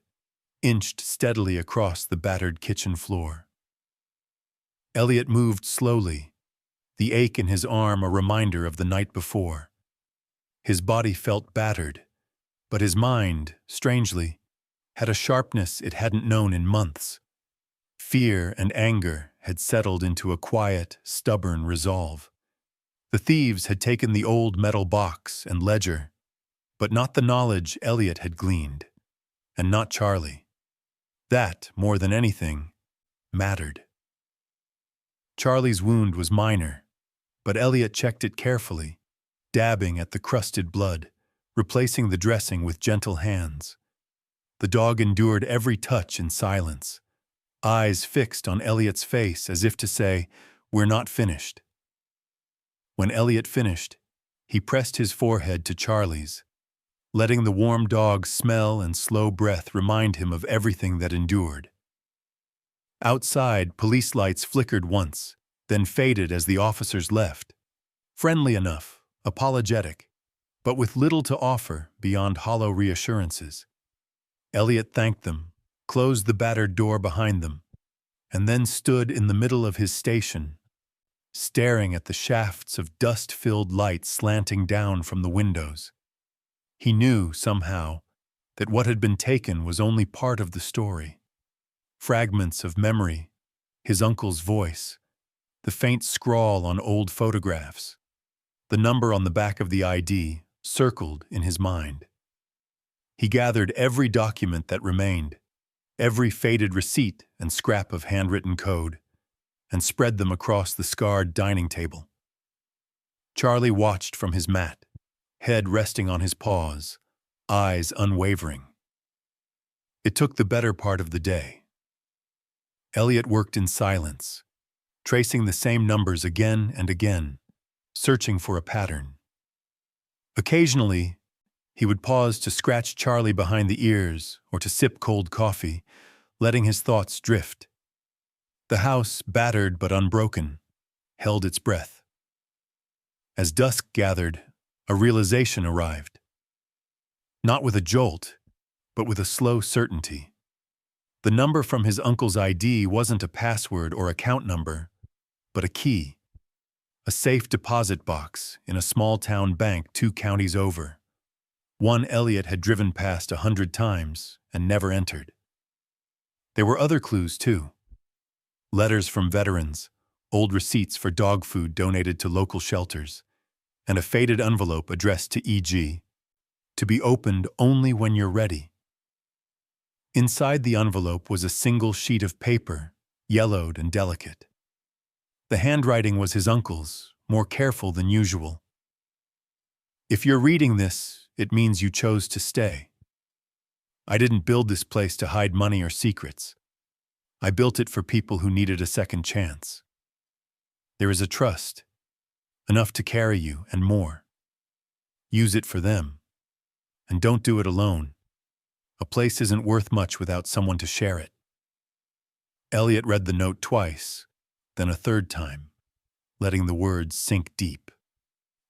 inched steadily across the battered kitchen floor. Eliot moved slowly, the ache in his arm a reminder of the night before. His body felt battered, but his mind, strangely, had a sharpness it hadn't known in months. Fear and anger had settled into a quiet, stubborn resolve. The thieves had taken the old metal box and ledger, but not the knowledge Eliot had gleaned, and not Charlie. That, more than anything, mattered. Charlie's wound was minor, but Eliot checked it carefully, dabbing at the crusted blood, replacing the dressing with gentle hands. The dog endured every touch in silence, eyes fixed on Eliot's face as if to say, "We're not finished." When Eliot finished, he pressed his forehead to Charlie's, letting the warm dog's smell and slow breath remind him of everything that endured. Outside, police lights flickered once, then faded as the officers left. Friendly enough, apologetic, but with little to offer beyond hollow reassurances. Eliot thanked them, closed the battered door behind them, and then stood in the middle of his station, staring at the shafts of dust-filled light slanting down from the windows. He knew, somehow, that what had been taken was only part of the story. Fragments of memory, his uncle's voice, the faint scrawl on old photographs, the number on the back of the ID circled in his mind. He gathered every document that remained, every faded receipt and scrap of handwritten code, and spread them across the scarred dining table. Charlie watched from his mat, head resting on his paws, eyes unwavering. It took the better part of the day. Eliot worked in silence, tracing the same numbers again and again, searching for a pattern. Occasionally, he would pause to scratch Charlie behind the ears or to sip cold coffee, letting his thoughts drift. The house, battered but unbroken, held its breath. As dusk gathered, a realization arrived. Not with a jolt, but with a slow certainty. The number from his uncle's ID wasn't a password or account number, but a key. A safe deposit box in a small-town bank 2 counties over. One Eliot had driven past 100 times and never entered. There were other clues, too. Letters from veterans, old receipts for dog food donated to local shelters, and a faded envelope addressed to E.G., to be opened only when you're ready. Inside the envelope was a single sheet of paper, yellowed and delicate. The handwriting was his uncle's, more careful than usual. "If you're reading this, it means you chose to stay. I didn't build this place to hide money or secrets. I built it for people who needed a second chance. There is a trust, enough to carry you and more. Use it for them. And don't do it alone. A place isn't worth much without someone to share it." Eliot read the note twice, then a third time, letting the words sink deep.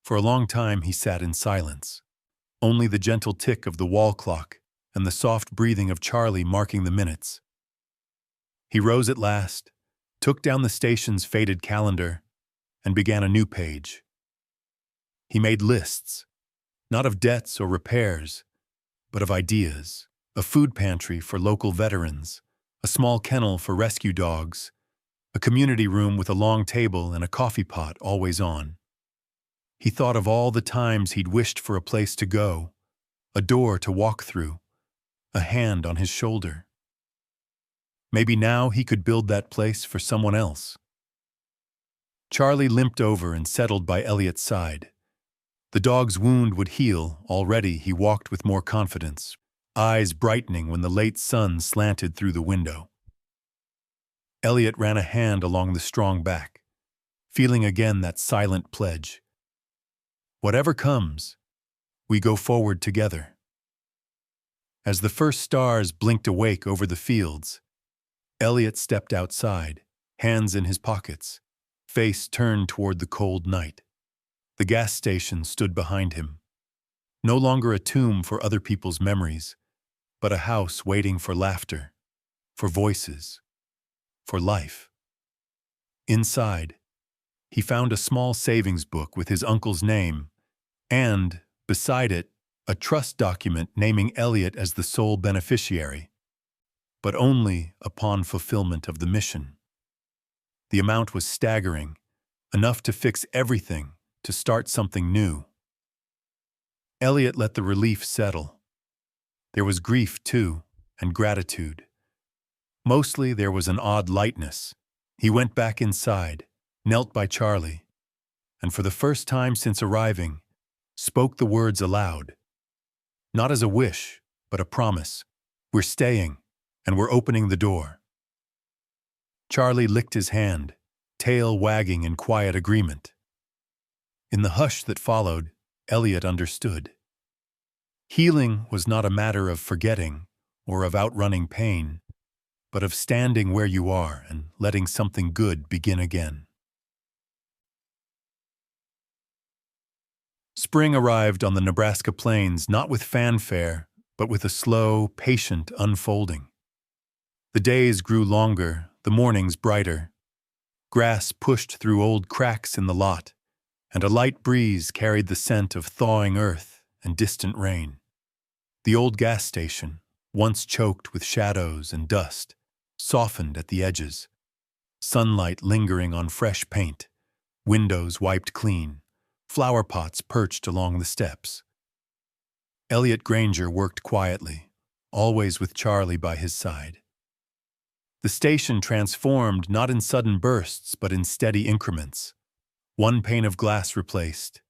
For a long time he sat in silence, only the gentle tick of the wall clock and the soft breathing of Charlie marking the minutes. He rose at last, took down the station's faded calendar, and began a new page. He made lists, not of debts or repairs, but of ideas: a food pantry for local veterans, a small kennel for rescue dogs, a community room with a long table and a coffee pot always on. He thought of all the times he'd wished for a place to go, a door to walk through, a hand on his shoulder. Maybe now he could build that place for someone else. Charlie limped over and settled by Eliot's side. The dog's wound would heal. Already he walked with more confidence, eyes brightening when the late sun slanted through the window. Eliot ran a hand along the strong back, feeling again that silent pledge. Whatever comes, we go forward together. As the first stars blinked awake over the fields, Eliot stepped outside, hands in his pockets, face turned toward the cold night. The gas station stood behind him, no longer a tomb for other people's memories, but a house waiting for laughter, for voices, for life. Inside, he found a small savings book with his uncle's name, and, beside it, a trust document naming Eliot as the sole beneficiary, but only upon fulfillment of the mission. The amount was staggering, enough to fix everything, to start something new. Eliot let the relief settle. There was grief, too, and gratitude. Mostly there was an odd lightness. He went back inside, knelt by Charlie, and for the first time since arriving, spoke the words aloud. Not as a wish, but a promise. We're staying, and we're opening the door. Charlie licked his hand, tail wagging in quiet agreement. In the hush that followed, Eliot understood. Healing was not a matter of forgetting or of outrunning pain, but of standing where you are and letting something good begin again. Spring arrived on the Nebraska plains not with fanfare, but with a slow, patient unfolding. The days grew longer, the mornings brighter. Grass pushed through old cracks in the lot, and a light breeze carried the scent of thawing earth and distant rain. The old gas station, once choked with shadows and dust, softened at the edges, sunlight lingering on fresh paint, windows wiped clean, flower pots perched along the steps. Eliot Granger worked quietly, always with Charlie by his side. The station transformed not in sudden bursts but in steady increments. One pane of glass replaced,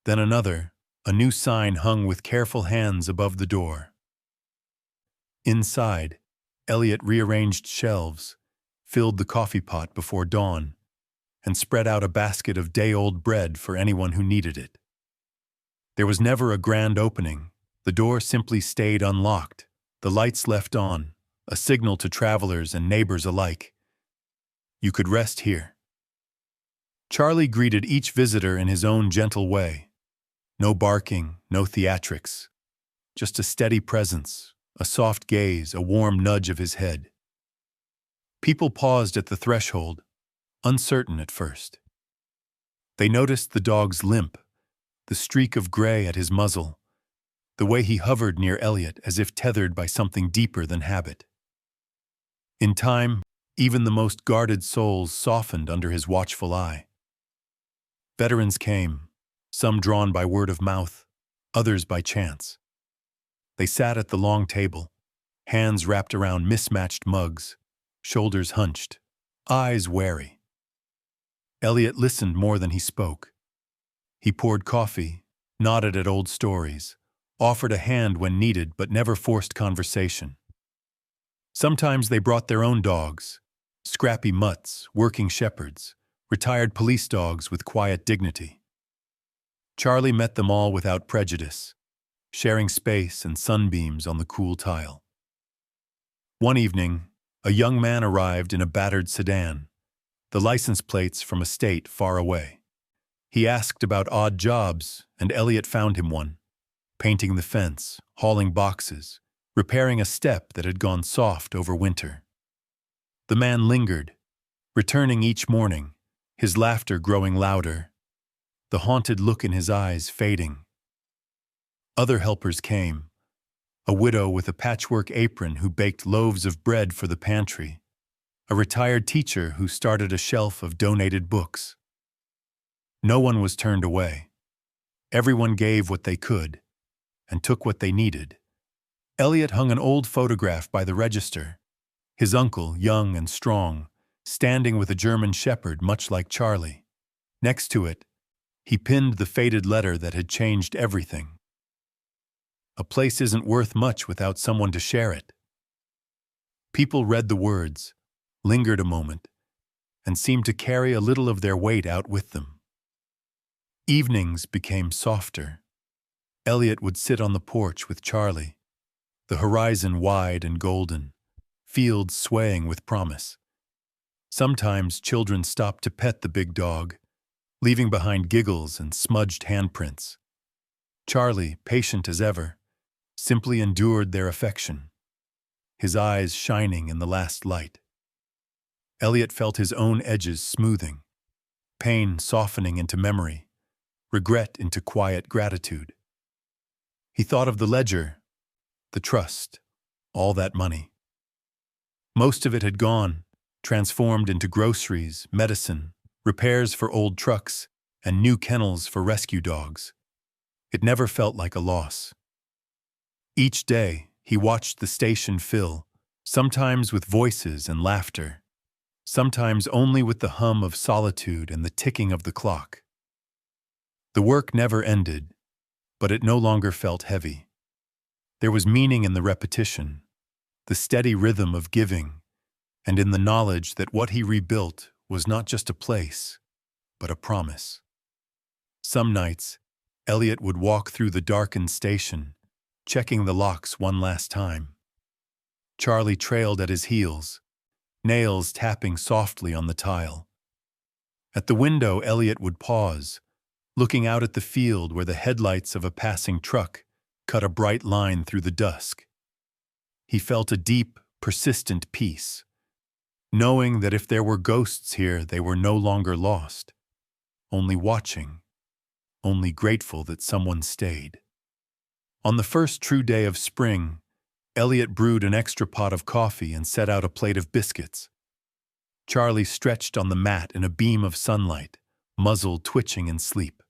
then another, a new sign hung with careful hands above the door. Inside, Eliot rearranged shelves, filled the coffee pot before dawn, and spread out a basket of day-old bread for anyone who needed it. There was never a grand opening. The door simply stayed unlocked, the lights left on, a signal to travelers and neighbors alike. You could rest here. Charlie greeted each visitor in his own gentle way. No barking, no theatrics. Just a steady presence, a soft gaze, a warm nudge of his head. People paused at the threshold, uncertain at first. They noticed the dog's limp, the streak of gray at his muzzle, the way he hovered near Eliot as if tethered by something deeper than habit. In time, even the most guarded souls softened under his watchful eye. Veterans came, some drawn by word of mouth, others by chance. They sat at the long table, hands wrapped around mismatched mugs, shoulders hunched, eyes wary. Eliot listened more than he spoke. He poured coffee, nodded at old stories, offered a hand when needed but never forced conversation. Sometimes they brought their own dogs, scrappy mutts, working shepherds, retired police dogs with quiet dignity. Charlie met them all without prejudice, sharing space and sunbeams on the cool tile. One evening, a young man arrived in a battered sedan, the license plates from a state far away. He asked about odd jobs, and Eliot found him one, painting the fence, hauling boxes, repairing a step that had gone soft over winter. The man lingered, returning each morning, his laughter growing louder, the haunted look in his eyes fading. Other helpers came, a widow with a patchwork apron who baked loaves of bread for the pantry, a retired teacher who started a shelf of donated books. No one was turned away. Everyone gave what they could and took what they needed. Eliot hung an old photograph by the register, his uncle, young and strong, standing with a German shepherd much like Charlie. Next to it, he pinned the faded letter that had changed everything. A place isn't worth much without someone to share it. People read the words, lingered a moment, and seemed to carry a little of their weight out with them. Evenings became softer. Eliot would sit on the porch with Charlie, the horizon wide and golden, fields swaying with promise. Sometimes children stopped to pet the big dog, leaving behind giggles and smudged handprints. Charlie, patient as ever, simply endured their affection, his eyes shining in the last light. Eliot felt his own edges smoothing, pain softening into memory, regret into quiet gratitude. He thought of the ledger, the trust, all that money. Most of it had gone, transformed into groceries, medicine, repairs for old trucks, and new kennels for rescue dogs. It never felt like a loss. Each day, he watched the station fill, sometimes with voices and laughter, sometimes only with the hum of solitude and the ticking of the clock. The work never ended, but it no longer felt heavy. There was meaning in the repetition, the steady rhythm of giving, and in the knowledge that what he rebuilt was not just a place, but a promise. Some nights, Eliot would walk through the darkened station, checking the locks one last time. Charlie trailed at his heels, nails tapping softly on the tile. At the window, Eliot would pause, looking out at the field where the headlights of a passing truck cut a bright line through the dusk. He felt a deep, persistent peace, knowing that if there were ghosts here, they were no longer lost, only watching, only grateful that someone stayed. On the first true day of spring, Eliot brewed an extra pot of coffee and set out a plate of biscuits. Charlie stretched on the mat in a beam of sunlight, muzzle twitching in sleep.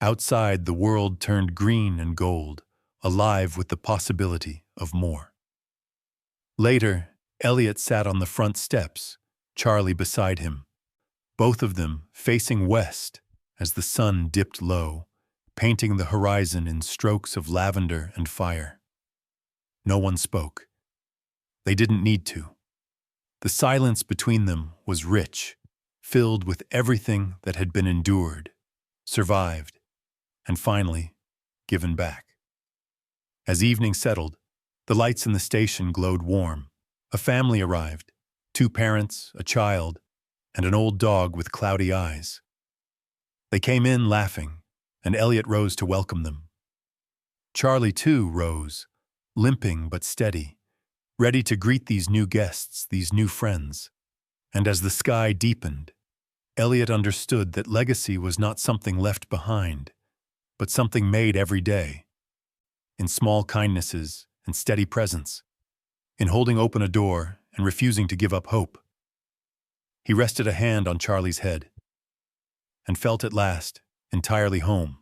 Outside, the world turned green and gold, alive with the possibility of more. Later, Eliot sat on the front steps, Charlie beside him, both of them facing west as the sun dipped low, painting the horizon in strokes of lavender and fire. No one spoke. They didn't need to. The silence between them was rich, filled with everything that had been endured, survived, and finally, given back. As evening settled, the lights in the station glowed warm. A family arrived, 2 parents, a child, and an old dog with cloudy eyes. They came in laughing, and Eliot rose to welcome them. Charlie, too, rose, limping but steady, ready to greet these new guests, these new friends. And as the sky deepened, Eliot understood that legacy was not something left behind, but something made every day, in small kindnesses and steady presence, in holding open a door and refusing to give up hope. He rested a hand on Charlie's head and felt at last entirely home.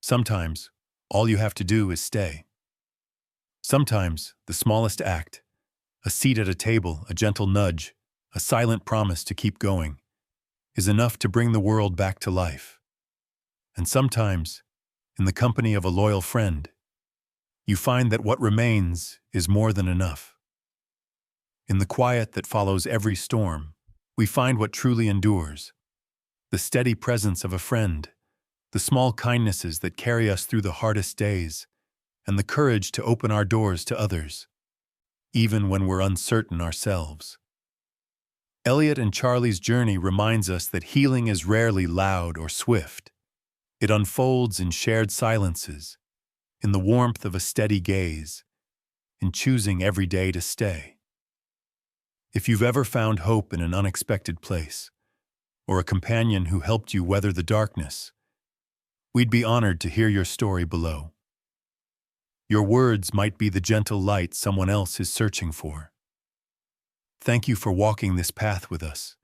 Sometimes, all you have to do is stay. Sometimes, the smallest act, a seat at a table, a gentle nudge, a silent promise to keep going, is enough to bring the world back to life. And sometimes, in the company of a loyal friend, you find that what remains is more than enough. In the quiet that follows every storm, we find what truly endures: the steady presence of a friend, the small kindnesses that carry us through the hardest days, and the courage to open our doors to others, even when we're uncertain ourselves. Eliot and Charlie's journey reminds us that healing is rarely loud or swift. It unfolds in shared silences, in the warmth of a steady gaze, in choosing every day to stay. If you've ever found hope in an unexpected place, or a companion who helped you weather the darkness, we'd be honored to hear your story below. Your words might be the gentle light someone else is searching for. Thank you for walking this path with us,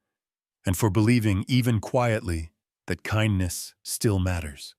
and for believing, even quietly, that kindness still matters.